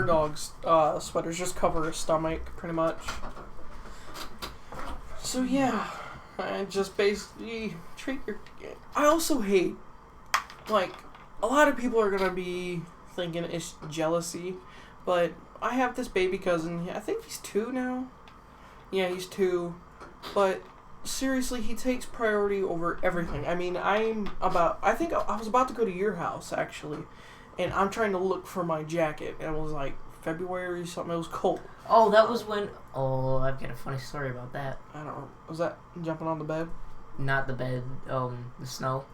Speaker 1: dog's sweaters just cover his stomach pretty much. So yeah, I just basically treat your. I also hate, like, a lot of people are gonna be thinking it's jealousy, but I have this baby cousin. I think he's 2 now. Yeah, he's 2, but seriously, he takes priority over everything. I mean, I think I was about to go to your house actually, and I'm trying to look for my jacket, and it was like February or something. It was cold.
Speaker 2: Oh, that was when. Oh, I've got a funny story about that.
Speaker 1: I don't know. Was that jumping on the bed?
Speaker 2: Not the bed. The snow.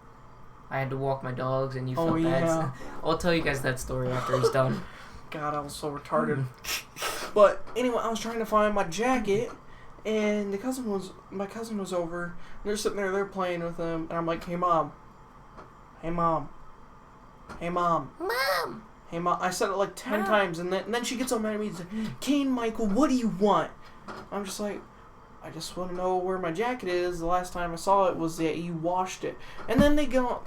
Speaker 2: I had to walk my dogs, and you felt bad.
Speaker 1: Yeah.
Speaker 2: I'll tell you guys that story after he's done.
Speaker 1: God, I was so retarded. But anyway, I was trying to find my jacket, and my cousin was over. And they're sitting there, they're playing with him, and I'm like, "Hey mom, hey mom, hey mom,
Speaker 2: Mom.
Speaker 1: hey mom." I said it like 10 times, and then she gets all mad at me and says, "Kane, Michael, what do you want?" I'm just like, "I just want to know where my jacket is. The last time I saw it was that you washed it." And then they go,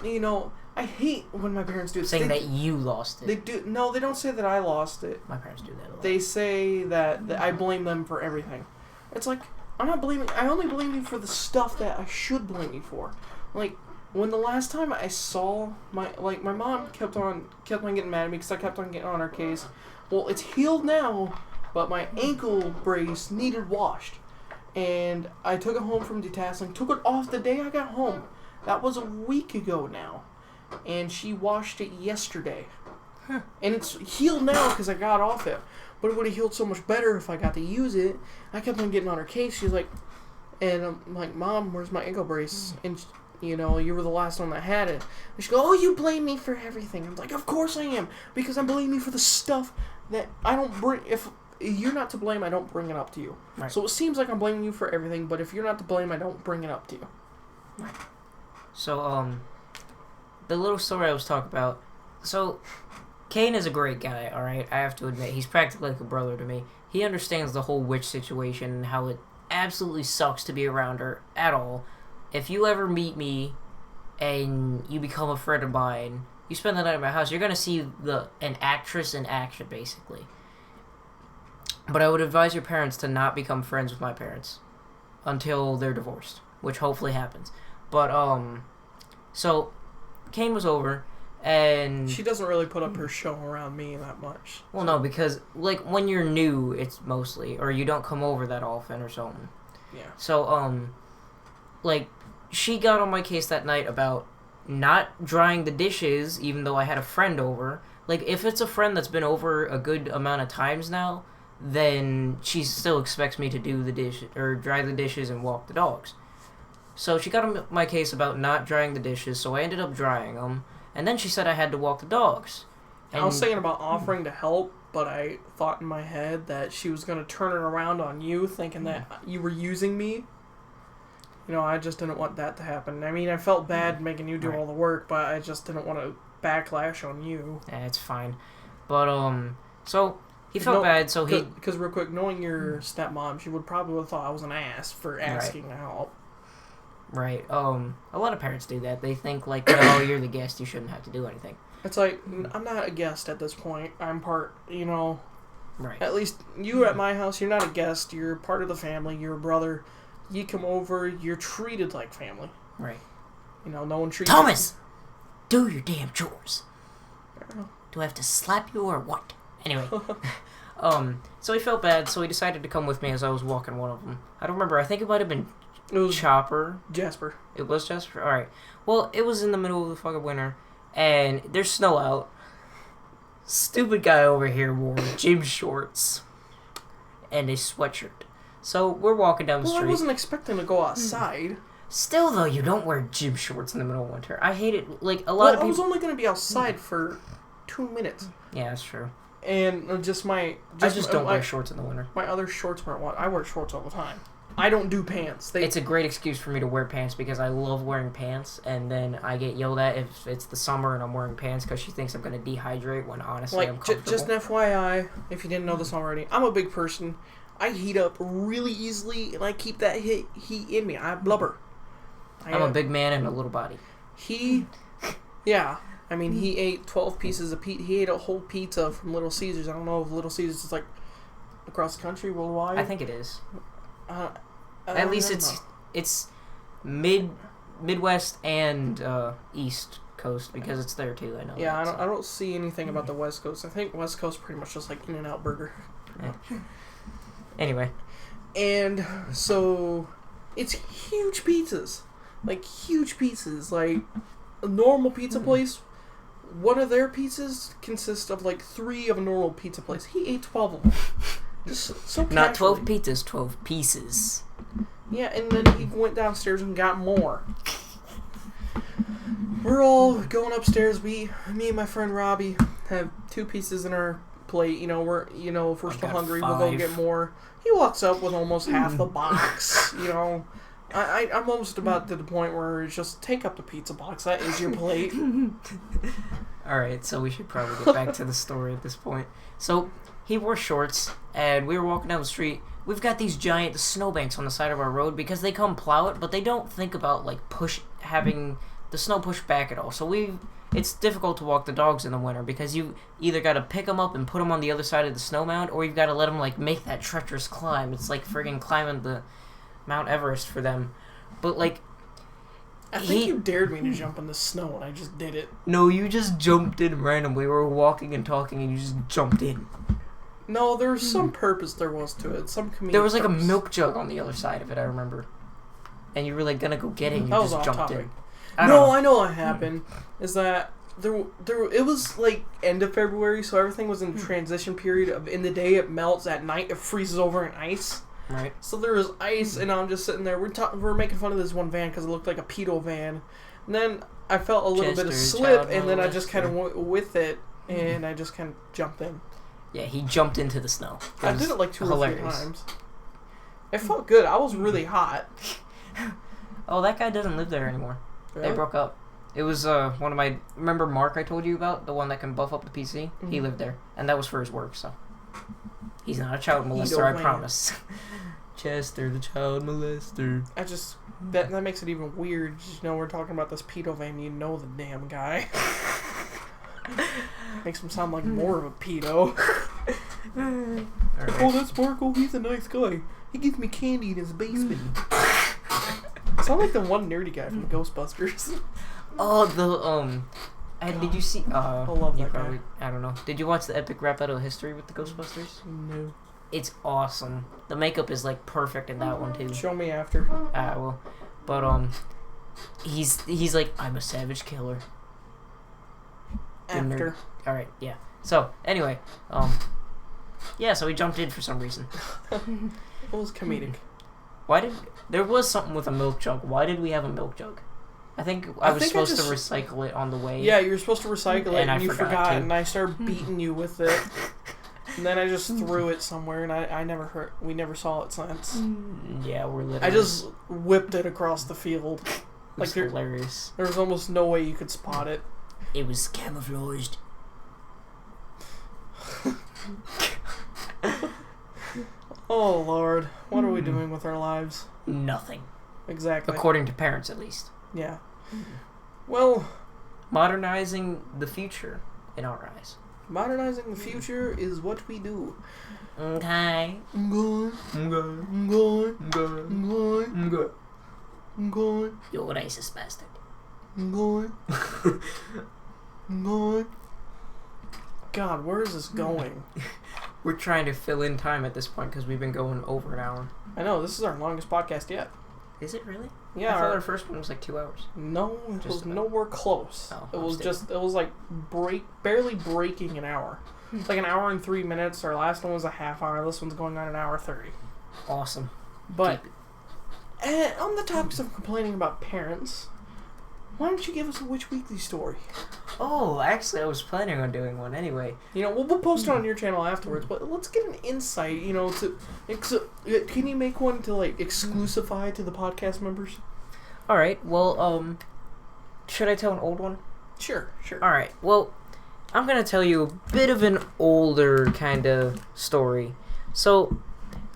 Speaker 1: I hate when my parents do this.
Speaker 2: Saying that you lost it.
Speaker 1: They do. No, they don't say that I lost it.
Speaker 2: My parents do that a lot.
Speaker 1: They say that I blame them for everything. It's like, I'm not blaming. I only blame you for the stuff that I should blame you for. Like, when the last time I saw my mom kept on getting mad at me because I kept on getting on her case. Well, it's healed now, but my ankle brace needed washed. And I took it home from detasseling, took it off the day I got home. That was a week ago now. And she washed it yesterday.
Speaker 2: Huh.
Speaker 1: And it's healed now because I got off it. But it would have healed so much better if I got to use it. I kept on getting on her case. She's like, and I'm like, "Mom, where's my ankle brace?" And, you were the last one that had it. And she goes, "Oh, you blame me for everything." I'm like, "Of course I am. Because I'm blaming you for the stuff that I don't bring. If you're not to blame, I don't bring it up to you."
Speaker 2: Right.
Speaker 1: So it seems like I'm blaming you for everything, but if you're not to blame, I don't bring it up to you.
Speaker 2: Right. So, the little story I was talking about. So, Kane is a great guy, alright? I have to admit. He's practically like a brother to me. He understands the whole witch situation and how it absolutely sucks to be around her at all. If you ever meet me and you become a friend of mine, you spend the night at my house, you're going to see an actress in action, basically. But I would advise your parents to not become friends with my parents until they're divorced, which hopefully happens. But, so, Kane was over, and...
Speaker 1: She doesn't really put up her show around me that much.
Speaker 2: Well, no, because, like, when you're new, it's mostly, or you don't come over that often or something.
Speaker 1: Yeah.
Speaker 2: So, like, she got on my case that night about not drying the dishes, even though I had a friend over. Like, if it's a friend that's been over a good amount of times now, then she still expects me to do the dish, or dry the dishes and walk the dogs. So she got on my case about not drying the dishes, so I ended up drying them. And then she said I had to walk the dogs. And
Speaker 1: I was thinking about offering to help, but I thought in my head that she was going to turn it around on you, thinking that you were using me. I just didn't want that to happen. I mean, I felt bad making you do all the work, but I just didn't want to backlash on you.
Speaker 2: Yeah, it's fine. But, so... He felt bad, so he...
Speaker 1: Because real quick, knowing your stepmom, she would probably have thought I was an ass for asking to help.
Speaker 2: Right. A lot of parents do that. They think, like, "Oh, you're the guest, you shouldn't have to do anything."
Speaker 1: It's like, I'm not a guest at this point. I'm part,
Speaker 2: Right.
Speaker 1: At least you at my house, you're not a guest. You're part of the family. You're a brother. You come over, you're treated like family.
Speaker 2: Right.
Speaker 1: No one treats
Speaker 2: Thomas! Do your damn chores.
Speaker 1: I don't know.
Speaker 2: Do I have to slap you or what? Anyway. So he felt bad, so he decided to come with me as I was walking one of them. I don't remember. I think it might have been Chopper.
Speaker 1: Jasper.
Speaker 2: It was Jasper? Alright. Well, it was in the middle of the fucking winter, and there's snow out. Stupid guy over here wore gym shorts and a sweatshirt. So we're walking down the street.
Speaker 1: I wasn't expecting to go outside.
Speaker 2: Still, though, you don't wear gym shorts in the middle of winter. I hate it. Like, a lot of people...
Speaker 1: I was only going to be outside for 2 minutes.
Speaker 2: Yeah, that's true.
Speaker 1: And
Speaker 2: I just don't wear shorts in the winter.
Speaker 1: My other shorts weren't what? I wear shorts all the time. I don't do pants.
Speaker 2: It's a great excuse for me to wear pants because I love wearing pants, and then I get yelled at if it's the summer and I'm wearing pants because she thinks I'm going to dehydrate when honestly I'm comfortable.
Speaker 1: Just an FYI, if you didn't know this already, I'm a big person. I heat up really easily, and I keep that heat in me. I blubber.
Speaker 2: I'm a big man and a little body.
Speaker 1: Yeah. I mean, he ate 12 pieces of pizza. He ate a whole pizza from Little Caesars. I don't know if Little Caesars is like across the country, worldwide.
Speaker 2: I think it is. At least it's Midwest and East Coast, because it's there too. I know.
Speaker 1: Yeah, I don't see anything about the West Coast. I think West Coast pretty much just like In-N-Out Burger.
Speaker 2: Yeah. Anyway,
Speaker 1: and so it's huge pizzas, like a normal pizza place. One of their pizzas consists of like 3 of a normal pizza place. He ate 12 of them. Just so
Speaker 2: not
Speaker 1: casually.
Speaker 2: 12 pizzas, 12 pieces.
Speaker 1: Yeah, and then he went downstairs and got more. We're all going upstairs. Me and my friend Robbie have 2 pieces in our plate. If we're still hungry,
Speaker 2: 5.
Speaker 1: we'll go get more. He walks up with almost half the box. I'm almost about to the point where it's just take up the pizza box. That is your plate.
Speaker 2: Alright, so we should probably get back to the story at this point. So, he wore shorts, and we were walking down the street. We've got these giant snowbanks on the side of our road because they come plow it, but they don't think about, like, having the snow push back at all. So it's difficult to walk the dogs in the winter because you either got to pick them up and put them on the other side of the snow mound, or you've got to let them, like, make that treacherous climb. It's like friggin' climbing the Mount Everest for them. But, like,
Speaker 1: I think you dared me to jump in the snow, and I just did it.
Speaker 2: No, you just jumped in randomly. We were walking and talking, and you just jumped in.
Speaker 1: No, there was some purpose there was to it. Some comedic
Speaker 2: There was like
Speaker 1: purpose.
Speaker 2: a milk jug on the other side of it, I remember. And you were like gonna go get it, and you
Speaker 1: That was
Speaker 2: just
Speaker 1: off
Speaker 2: jumped
Speaker 1: topic.
Speaker 2: in.
Speaker 1: I know what happened. Is that it was like end of February, so everything was in transition period. In the day it melts, at night it freezes over in ice.
Speaker 2: Right.
Speaker 1: So there was ice, and I'm just sitting there. We're making fun of this one van because it looked like a pedo van. And then I felt a little bit of slip, and then I just kind of went with it, and I just kind of jumped in.
Speaker 2: Yeah, he jumped into the snow.
Speaker 1: I did it like 2 or 3 times. It felt good. I was really hot.
Speaker 2: Oh, that guy doesn't live there anymore.
Speaker 1: Really?
Speaker 2: They broke up. It was one of my... Remember Mark I told you about? The one that can buff up the PC? Mm-hmm. He lived there. And that was for his work, so... He's not a child molester, I promise. Chester, the child molester.
Speaker 1: That makes it even weird. We're talking about this pedo van. You know the damn guy. Makes him sound like more of a pedo.
Speaker 2: Right.
Speaker 1: Oh, that's Marco. He's a nice guy. He gives me candy in his basement. Sound like the one nerdy guy from Ghostbusters.
Speaker 2: Oh, did you see?
Speaker 1: I love that guy.
Speaker 2: I don't know. Did you watch the epic rap battle history with the Ghostbusters?
Speaker 1: No.
Speaker 2: It's awesome. The makeup is like perfect in that one too.
Speaker 1: Show me after.
Speaker 2: Well, but he's like, I'm a savage killer.
Speaker 1: After.
Speaker 2: All right, yeah. So anyway, yeah. So he jumped in for some reason.
Speaker 1: It was comedic.
Speaker 2: There was something with a milk jug? Why did we have a milk jug? I think I was supposed to recycle it on the way.
Speaker 1: Yeah, you were supposed to recycle it, and you forgot,
Speaker 2: to.
Speaker 1: and I started beating you with it. And then I just threw it somewhere, and we never saw it since.
Speaker 2: Yeah, we're literally...
Speaker 1: I just whipped it across the field.
Speaker 2: Like, hilarious.
Speaker 1: There was almost no way you could spot it.
Speaker 2: It was camouflaged.
Speaker 1: Oh, Lord. What are we doing with our lives?
Speaker 2: Nothing.
Speaker 1: Exactly.
Speaker 2: According to parents, at least.
Speaker 1: Yeah. Well...
Speaker 2: Modernizing the future, in our eyes.
Speaker 1: Modernizing the future is what we do.
Speaker 2: Okay.
Speaker 1: I'm going.
Speaker 2: You're a racist bastard.
Speaker 1: I'm going. God, where is this going?
Speaker 2: We're trying to fill in time at this point because we've been going over an hour.
Speaker 1: I know, this is our longest podcast yet.
Speaker 2: Is it really?
Speaker 1: Yeah.
Speaker 2: I thought our first one was like 2 hours.
Speaker 1: No, it was nowhere close.
Speaker 2: Oh,
Speaker 1: it was like barely breaking an hour. It's like an hour and 3 minutes. Our last one was a half hour. This one's going on an hour 30.
Speaker 2: Awesome.
Speaker 1: But on the topics of complaining about parents, why don't you give us a Witch Weekly story?
Speaker 2: Oh, actually, I was planning on doing one anyway.
Speaker 1: We'll post it on your channel afterwards, but let's get an insight, can you make one to, like, exclusify to the podcast members?
Speaker 2: Alright, well, should I tell an old one?
Speaker 1: Sure.
Speaker 2: Alright, well, I'm gonna tell you a bit of an older kind of story. So,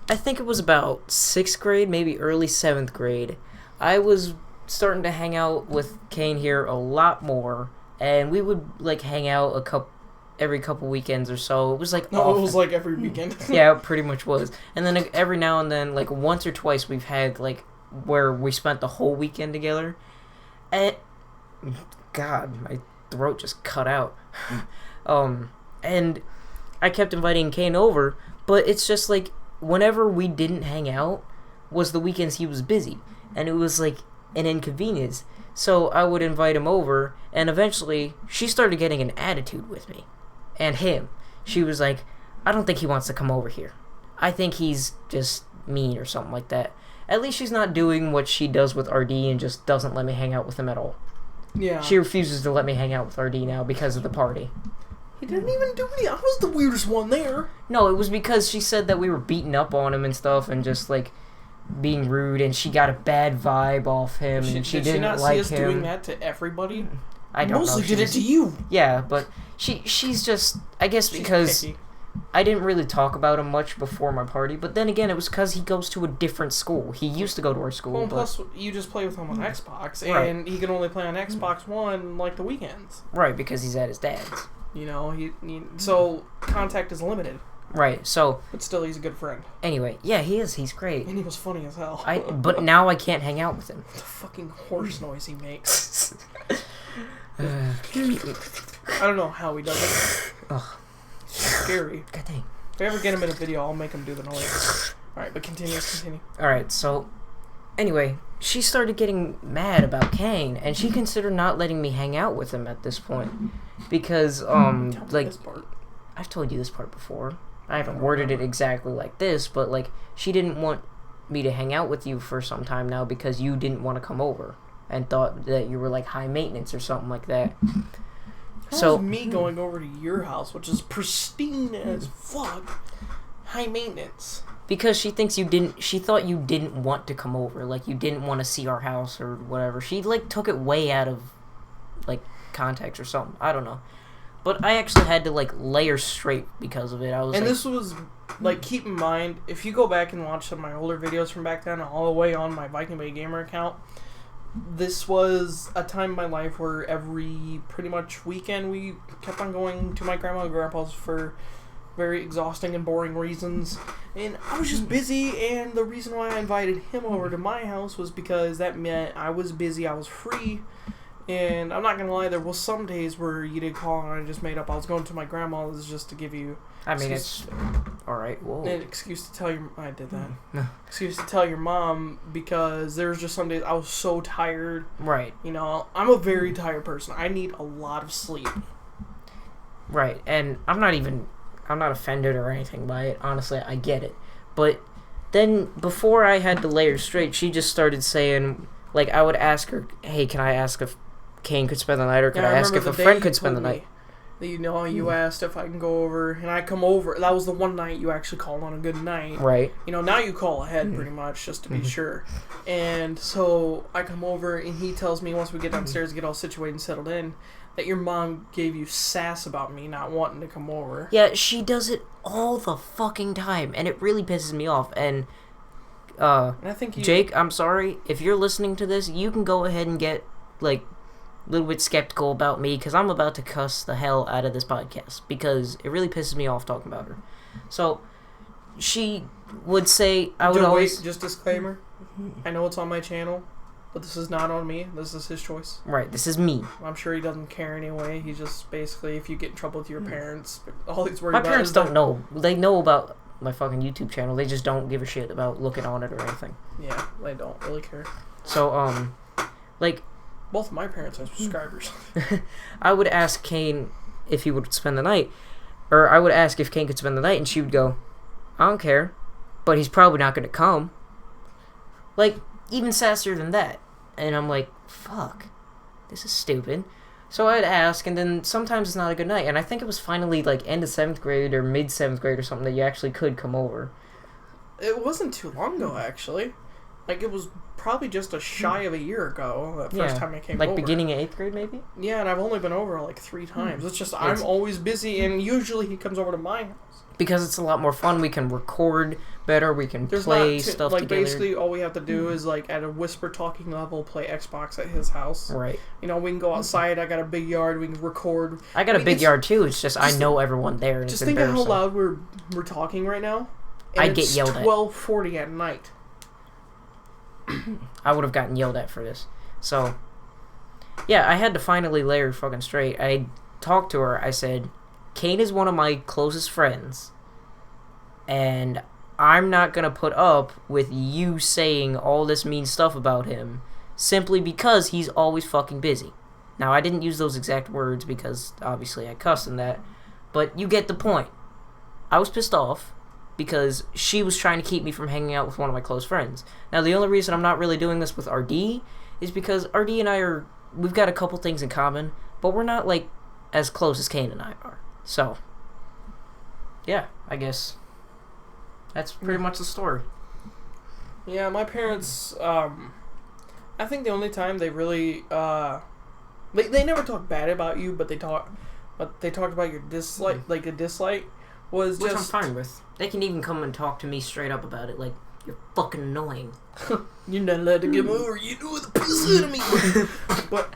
Speaker 2: I think it was about 6th grade, maybe early 7th grade. I was starting to hang out with Kane here a lot more, and we would like hang out every couple weekends or so. It was like
Speaker 1: no, often. It was like every weekend.
Speaker 2: Yeah, it pretty much was. And then like, every now and then, like once or twice, we've had like where we spent the whole weekend together. And God, my throat just cut out. And I kept inviting Kane over, but it's just like whenever we didn't hang out was the weekends he was busy, and it was like an inconvenience. So I would invite him over, and eventually she started getting an attitude with me and him. She was like, I don't think he wants to come over here. I think he's just mean or something like that. At least she's not doing what she does with RD and just doesn't let me hang out with him at all.
Speaker 1: Yeah.
Speaker 2: She refuses to let me hang out with RD now because of the party.
Speaker 1: He didn't even do any. I was the weirdest one there.
Speaker 2: No, it was because she said that we were beating up on him and stuff and just like being rude, and she got a bad vibe off him, and she didn't like him. Did she not see us
Speaker 1: doing that to everybody?
Speaker 2: I don't know.
Speaker 1: Mostly did it to you.
Speaker 2: Yeah, but she's just, I guess because I didn't really talk about him much before my party, but then again, it was because he goes to a different school. He used to go to our school.
Speaker 1: Well, plus you just play with him on Xbox, and he can only play on Xbox One like the weekends.
Speaker 2: Right, because he's at his dad's.
Speaker 1: You know, so contact is limited.
Speaker 2: Right, so...
Speaker 1: But still, he's a good friend.
Speaker 2: Anyway, yeah, he is. He's great.
Speaker 1: And he was funny as hell.
Speaker 2: But now I can't hang out with him.
Speaker 1: The fucking horse noise he makes. I don't know how he does it. Ugh. Scary.
Speaker 2: God dang.
Speaker 1: If I ever get him in a video, I'll make him do the noise. Alright, but continue.
Speaker 2: Alright, so... Anyway, she started getting mad about Kane, and she considered not letting me hang out with him at this point. Because, like... I've told you this part before. I haven't worded it exactly like this, but, like, she didn't want me to hang out with you for some time now because you didn't want to come over and thought that you were, like, high maintenance or something like that.
Speaker 1: So me going over to your house, which is pristine as fuck, high maintenance?
Speaker 2: Because she thought you didn't want to come over, like, you didn't want to see our house or whatever. She, like, took it way out of, like, context or something. I don't know. But I actually had to, like, lay her straight because of it.
Speaker 1: This was, like, keep in mind, if you go back and watch some of my older videos from back then, all the way on my Viking Bay Gamer account, this was a time in my life where every, pretty much, weekend we kept on going to my grandma and grandpa's for very exhausting and boring reasons. And I was just busy, and the reason why I invited him over to my house was because that meant I was busy, I was free. And I'm not gonna lie, there was some days where you did call and I just made up I was going to my grandma's just to give you.
Speaker 2: I mean, it's alright. Whoa.
Speaker 1: An excuse to tell your. I did that. Excuse to tell your mom because there was just some days I was so tired.
Speaker 2: Right.
Speaker 1: You know, I'm a very tired person. I need a lot of sleep.
Speaker 2: Right, and I'm not offended or anything by it. Honestly, I get it. But then before I had to lay her straight, she just started saying, like, I would ask her, hey, can I ask if Kane could spend the night, or could I ask if a friend could spend the night?
Speaker 1: You know, you asked if I can go over, and I come over. That was the one night you actually called on a good night.
Speaker 2: Right.
Speaker 1: You know, now you call ahead pretty much, just to be sure. And so I come over, and he tells me, once we get downstairs, get all situated and settled in, that your mom gave you sass about me not wanting to come over.
Speaker 2: Yeah, she does it all the fucking time, and it really pisses me off. And
Speaker 1: I think
Speaker 2: Jake, I'm sorry. If you're listening to this, you can go ahead and get, like, a little bit skeptical about me, because I'm about to cuss the hell out of this podcast, because it really pisses me off talking about her. So, she would say, I would always...
Speaker 1: Wait, just disclaimer. I know it's on my channel, but this is not on me. This is his choice.
Speaker 2: Right, this is me.
Speaker 1: I'm sure he doesn't care anyway. He's just basically, if you get in trouble with your parents, all he's worried about
Speaker 2: My parents don't know. They know about my fucking YouTube channel. They just don't give a shit about looking on it or anything.
Speaker 1: Yeah, they don't really care.
Speaker 2: So, like...
Speaker 1: Both of my parents are subscribers.
Speaker 2: I would ask Kane if he would spend the night. Or I would ask if Kane could spend the night, and she would go, I don't care. But he's probably not going to come. Like, even sassier than that. And I'm like, fuck. This is stupid. So I'd ask, and then sometimes it's not a good night. And I think it was finally, like, end of 7th grade or mid-7th grade or something that you actually could come over.
Speaker 1: It wasn't too long ago, actually. Like, it was probably just a shy of a year ago, the first time I came
Speaker 2: like
Speaker 1: over.
Speaker 2: Like beginning of 8th grade, maybe?
Speaker 1: Yeah, and I've only been over, like, 3 times. It's just, I'm always busy, and usually he comes over to my house.
Speaker 2: Because it's a lot more fun. We can record better. We can play stuff
Speaker 1: like,
Speaker 2: together.
Speaker 1: basically, all we have to do is, like, at a whisper talking level, play Xbox at his house.
Speaker 2: Right.
Speaker 1: You know, we can go outside. I got a big yard. We can record.
Speaker 2: I got a big yard, too. It's just I know everyone there, and
Speaker 1: just
Speaker 2: it's
Speaker 1: think of
Speaker 2: embarrassing.
Speaker 1: how loud we're talking right now. And
Speaker 2: I get yelled at.
Speaker 1: It's 12:40 at night.
Speaker 2: I would have gotten yelled at for this. So, yeah, I had to finally lay her fucking straight. I talked to her. I said, Kane is one of my closest friends, and I'm not going to put up with you saying all this mean stuff about him simply because he's always fucking busy. Now, I didn't use those exact words because, obviously, I cussed in that, but you get the point. I was pissed off because she was trying to keep me from hanging out with one of my close friends. Now, the only reason I'm not really doing this with RD is because RD and I we've got a couple things in common, but we're not, like, as close as Kane and I are. So, yeah, I guess that's pretty much the story.
Speaker 1: Yeah, my parents, I think the only time they really, they never talk bad about you, but they talked about your dislike, like a dislike was
Speaker 2: Which
Speaker 1: just...
Speaker 2: I'm fine with. They can even come and talk to me straight up about it, like, you're fucking annoying.
Speaker 1: You're not allowed to get over, you know the piss out of me. But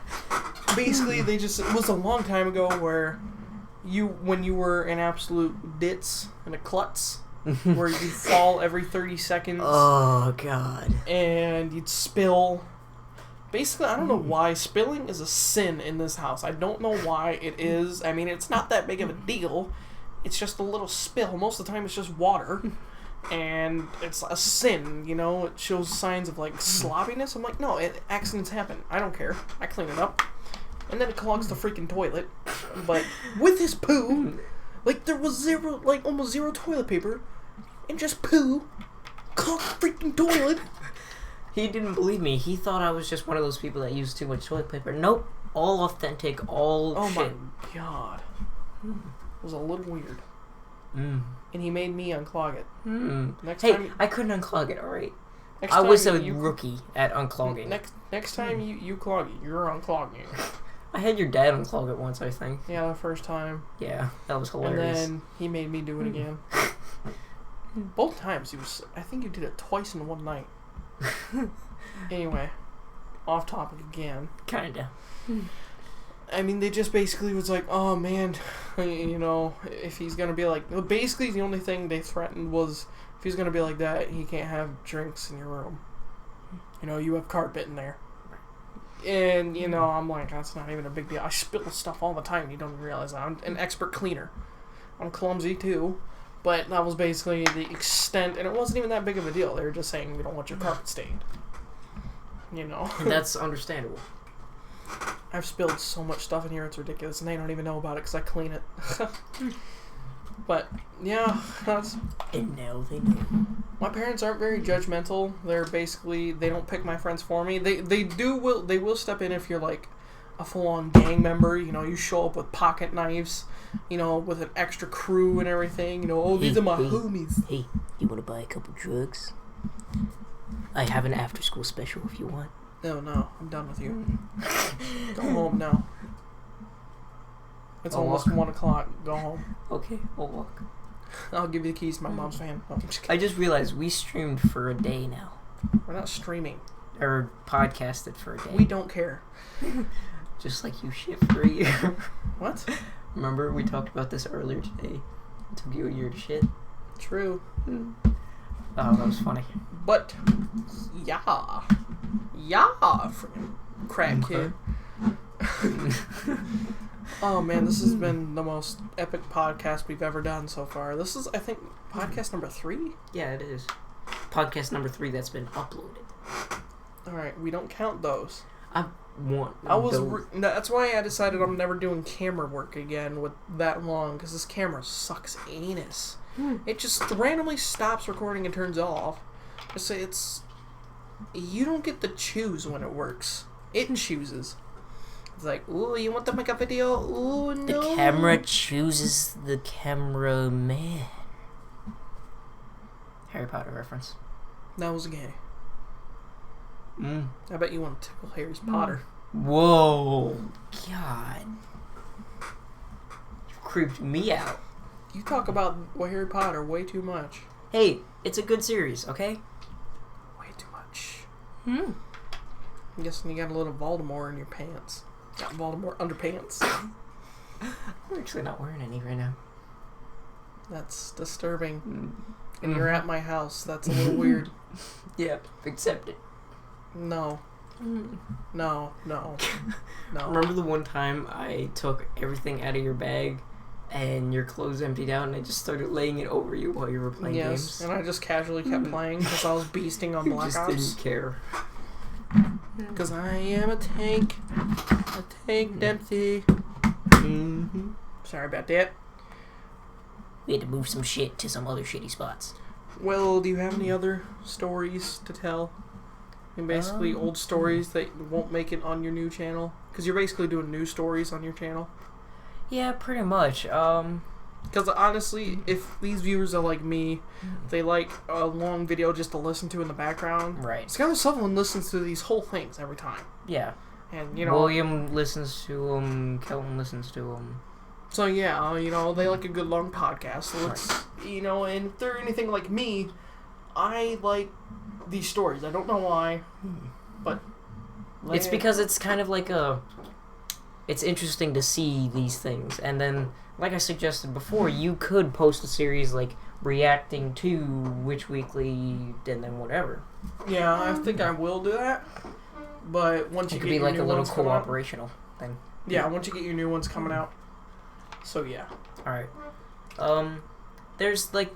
Speaker 1: basically, it was a long time ago where when you were an absolute ditz and a klutz, where you'd fall every 30 seconds.
Speaker 2: Oh, God.
Speaker 1: And you'd spill. Basically, I don't know why. Spilling is a sin in this house. I don't know why it is. I mean, it's not that big of a deal. It's just a little spill. Most of the time, it's just water. And it's a sin, you know? It shows signs of, like, sloppiness. I'm like, no, accidents happen. I don't care. I clean it up. And then it clogs the freaking toilet. But with his poo, like, there was almost zero toilet paper. And just poo. Clogged the freaking toilet.
Speaker 2: He didn't believe me. He thought I was just one of those people that used too much toilet paper. Nope. All authentic, all shit.
Speaker 1: Oh my god. It was a little weird. And he made me unclog it. Next time,
Speaker 2: I couldn't unclog it, alright?
Speaker 1: Next
Speaker 2: I
Speaker 1: time
Speaker 2: was a rookie at unclogging.
Speaker 1: Next time you clog it, you're unclogging.
Speaker 2: I had your dad unclog it once, I think.
Speaker 1: Yeah, the first time.
Speaker 2: Yeah, that was hilarious.
Speaker 1: And then he made me do it again. Both times I think you did it twice in one night. Anyway, off topic again.
Speaker 2: Kinda.
Speaker 1: I mean, they just basically was like, oh man, you know, if he's gonna be like, basically the only thing they threatened was if he's gonna be like that, he can't have drinks in your room. You know, you have carpet in there. And, you know, I'm like, that's not even a big deal. I spill stuff all the time. You don't realize that. I'm an expert cleaner. I'm clumsy too. But that was basically the extent, and it wasn't even that big of a deal. They were just saying, we don't want your carpet stained. You know?
Speaker 2: That's understandable.
Speaker 1: I've spilled so much stuff in here, it's ridiculous, and they don't even know about it because I clean it. But, yeah,
Speaker 2: And now they know.
Speaker 1: my parents aren't very judgmental. They're basically, they don't pick my friends for me. They will step in if you're like a full-on gang member. You know, you show up with pocket knives, you know, with an extra crew and everything. You know, these are my homies.
Speaker 2: Hey, you want to buy a couple drugs? I have an after-school special if you want.
Speaker 1: No, I'm done with you. Go home now. It's
Speaker 2: I'll
Speaker 1: almost
Speaker 2: walk.
Speaker 1: 1 o'clock. Go home.
Speaker 2: Okay, I'll walk.
Speaker 1: I'll give you the keys to my mom's van. No, I'm just kidding.
Speaker 2: I just realized we streamed for a day now.
Speaker 1: We're not streaming.
Speaker 2: Or podcasted for a day.
Speaker 1: We don't care.
Speaker 2: Just like you shit for a year.
Speaker 1: What?
Speaker 2: Remember, we talked about this earlier today. It took you a year to shit.
Speaker 1: True.
Speaker 2: Oh, that was funny.
Speaker 1: But, yeah. Freaking crack kid. Oh man, this has been the most epic podcast we've ever done so far. This is, I think, podcast number 3?
Speaker 2: Yeah, it is. Podcast number 3 that's been uploaded.
Speaker 1: Alright, we don't count those.
Speaker 2: That's
Speaker 1: that's why I decided I'm never doing camera work again with that long, because this camera sucks anus. It just randomly stops recording and turns off. You don't get to choose when it works. It chooses. It's like, ooh, you want to make a video? Ooh, no.
Speaker 2: The camera chooses the cameraman. Harry Potter reference.
Speaker 1: That was gay. I bet you want to tickle Harry Potter.
Speaker 2: Whoa. God. You creeped me out.
Speaker 1: You talk about Harry Potter way too much.
Speaker 2: Hey, it's a good series, okay?
Speaker 1: Way too much. I'm guessing you got a little Voldemort in your pants. Got Voldemort underpants.
Speaker 2: I'm actually not wearing any right now.
Speaker 1: That's disturbing. And you're at my house. That's a little weird.
Speaker 2: Yep, accept it.
Speaker 1: No. No.
Speaker 2: Remember the one time I took everything out of your bag and your clothes emptied out and I just started laying it over you while you were playing games?
Speaker 1: And I just casually kept playing because I was beasting on Black Ops.
Speaker 2: You just didn't care.
Speaker 1: Because I am a tank. A tank Dempsey. Sorry about that.
Speaker 2: We had to move some shit to some other shitty spots.
Speaker 1: Well, do you have any other stories to tell? And basically old stories that won't make it on your new channel? Because you're basically doing new stories on your channel.
Speaker 2: Yeah, pretty much.
Speaker 1: Because honestly, if these viewers are like me, they like a long video just to listen to in the background.
Speaker 2: Right.
Speaker 1: It's kind of someone listens to these whole things every time.
Speaker 2: Yeah.
Speaker 1: And, you know...
Speaker 2: William listens to them. Kelton listens to them.
Speaker 1: So, yeah, you know, they like a good long podcast. So it's, you know, and if they're anything like me, I like these stories. I don't know why, but...
Speaker 2: It's because it's kind of like a... It's interesting to see these things. And then, like I suggested before, you could post a series, like, reacting to Witch Weekly and then whatever.
Speaker 1: Yeah, I think I will do that. But once you get your new ones, it could be like a little
Speaker 2: cooperational thing.
Speaker 1: Yeah, once you get your new ones coming out. So, yeah.
Speaker 2: Alright. There's, like...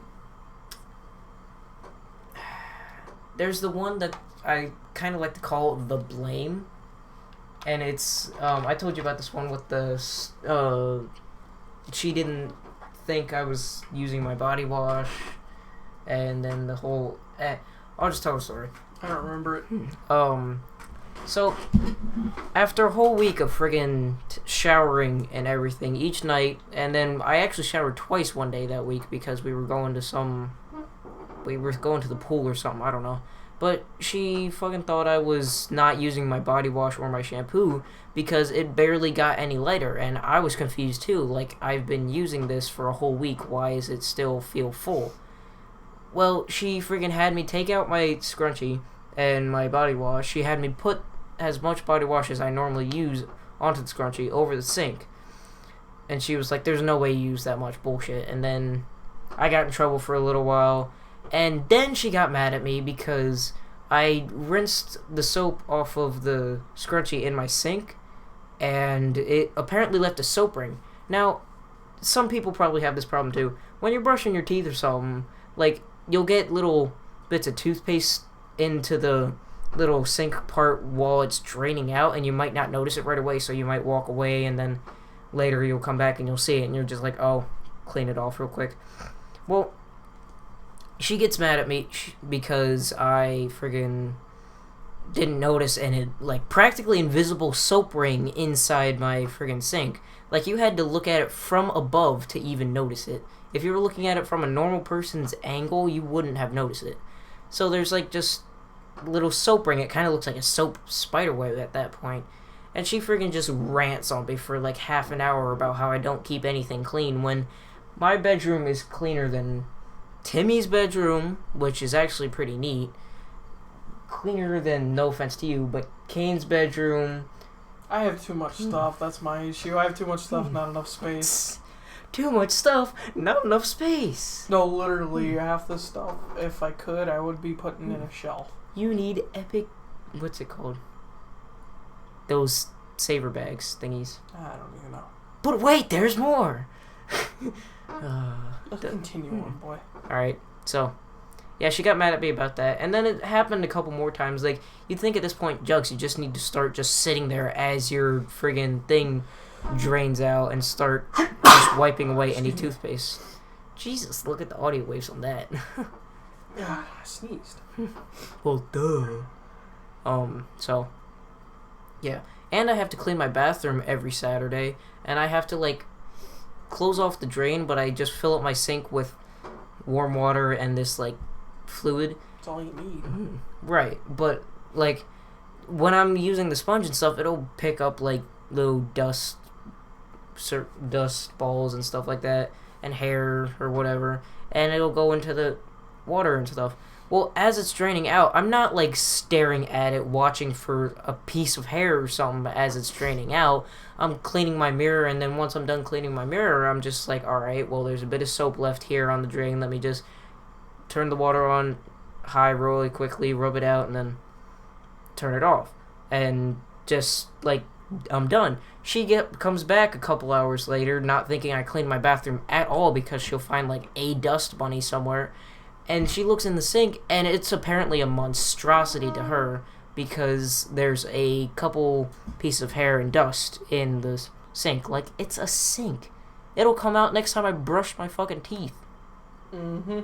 Speaker 2: There's the one that I kind of like to call The Blame. And it's... I told you about this one with the... she didn't think I was using my body wash. And then the whole... I'll just tell the story.
Speaker 1: I don't remember it.
Speaker 2: So, after a whole week of friggin' showering and everything each night, and then I actually showered twice one day that week because we were going to the pool or something, I don't know. But she fucking thought I was not using my body wash or my shampoo because it barely got any lighter, and I was confused too. Like, I've been using this for a whole week, why does it still feel full? Well, she friggin' had me take out my scrunchie and my body wash. She had me put as much body wash as I normally use onto the scrunchie over the sink. And she was like, there's no way you use that much bullshit. And then I got in trouble for a little while. And then she got mad at me because I rinsed the soap off of the scrunchie in my sink. And it apparently left a soap ring. Now, some people probably have this problem too. When you're brushing your teeth or something, like, you'll get little bits of toothpaste into the little sink part while it's draining out, and you might not notice it right away, so you might walk away, and then later you'll come back and you'll see it, and you're just like, oh, clean it off real quick. Well, she gets mad at me because I friggin' didn't notice an, like, practically invisible soap ring inside my friggin' sink. Like, you had to look at it from above to even notice it. If you were looking at it from a normal person's angle, you wouldn't have noticed it. So there's, like, just little soap ring. It kind of looks like a soap spider web at that point. And she friggin' just rants on me for, like, half an hour about how I don't keep anything clean when my bedroom is cleaner than Timmy's bedroom, which is actually pretty neat. Cleaner than, no offense to you, but Kane's bedroom.
Speaker 1: I have too much stuff. That's my issue. I have too much stuff, not enough space.
Speaker 2: Too much stuff, not enough space.
Speaker 1: No, literally, half the stuff, if I could, I would be putting in a shelf.
Speaker 2: You need epic... What's it called? Those saver bags thingies.
Speaker 1: I don't even know.
Speaker 2: But wait, there's more!
Speaker 1: Let's continue on, boy.
Speaker 2: Alright, so... Yeah, she got mad at me about that. And then it happened a couple more times. Like, you'd think at this point, Jugs, you just need to start just sitting there as your friggin' thing drains out and start just wiping away any toothpaste. Jesus, look at the audio waves on that.
Speaker 1: Yeah, I sneezed.
Speaker 2: Well, duh. So, yeah. And I have to clean my bathroom every Saturday, and I have to, like, close off the drain, but I just fill up my sink with warm water and this, like, fluid.
Speaker 1: That's all you need.
Speaker 2: Right, but, like, when I'm using the sponge and stuff, it'll pick up like little dust balls and stuff like that, and hair or whatever, and it'll go into the water and stuff. Well, as it's draining out, I'm not like staring at it, watching for a piece of hair or something as it's draining out. I'm cleaning my mirror, and then once I'm done cleaning my mirror, I'm just like, alright, well, there's a bit of soap left here on the drain. Let me just turn the water on high really quickly, rub it out, and then turn it off. And just, like, I'm done. She comes back a couple hours later, not thinking I cleaned my bathroom at all because she'll find, like, a dust bunny somewhere. And she looks in the sink, and it's apparently a monstrosity to her because there's a couple pieces of hair and dust in the sink. Like, it's a sink. It'll come out next time I brush my fucking teeth.
Speaker 1: Mm-hmm.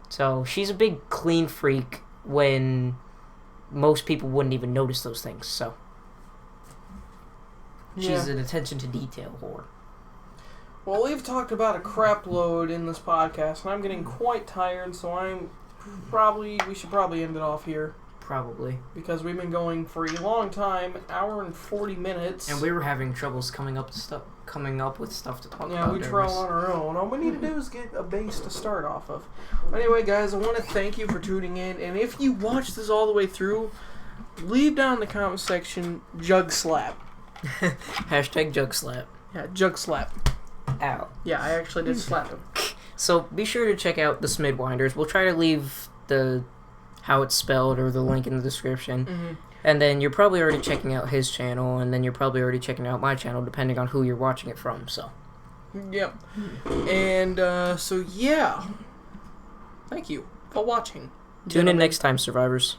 Speaker 2: So, she's a big clean freak when most people wouldn't even notice those things, so. She's an attention to detail whore.
Speaker 1: Well, we've talked about a crap load in this podcast, and I'm getting quite tired, so we should probably end it off here.
Speaker 2: Probably.
Speaker 1: Because we've been going for a long time, an hour and 40 minutes.
Speaker 2: And we were having troubles coming up with stuff to talk about.
Speaker 1: Yeah, we trail on our own. All we need to do is get a base to start off of. Anyway, guys, I want to thank you for tuning in, and if you watch this all the way through, leave down in the comment section, jug slap.
Speaker 2: Hashtag jug slap.
Speaker 1: Yeah, jug slap.
Speaker 2: Ow.
Speaker 1: Yeah, I actually did slap him.
Speaker 2: So be sure to check out the Smidwinders. We'll try to leave the how it's spelled or the link in the description.
Speaker 1: Mm-hmm.
Speaker 2: And then you're probably already checking out his channel, and then you're probably already checking out my channel, depending on who you're watching it from. So.
Speaker 1: Yep. And so yeah. Thank you for watching.
Speaker 2: Tune in next time, survivors.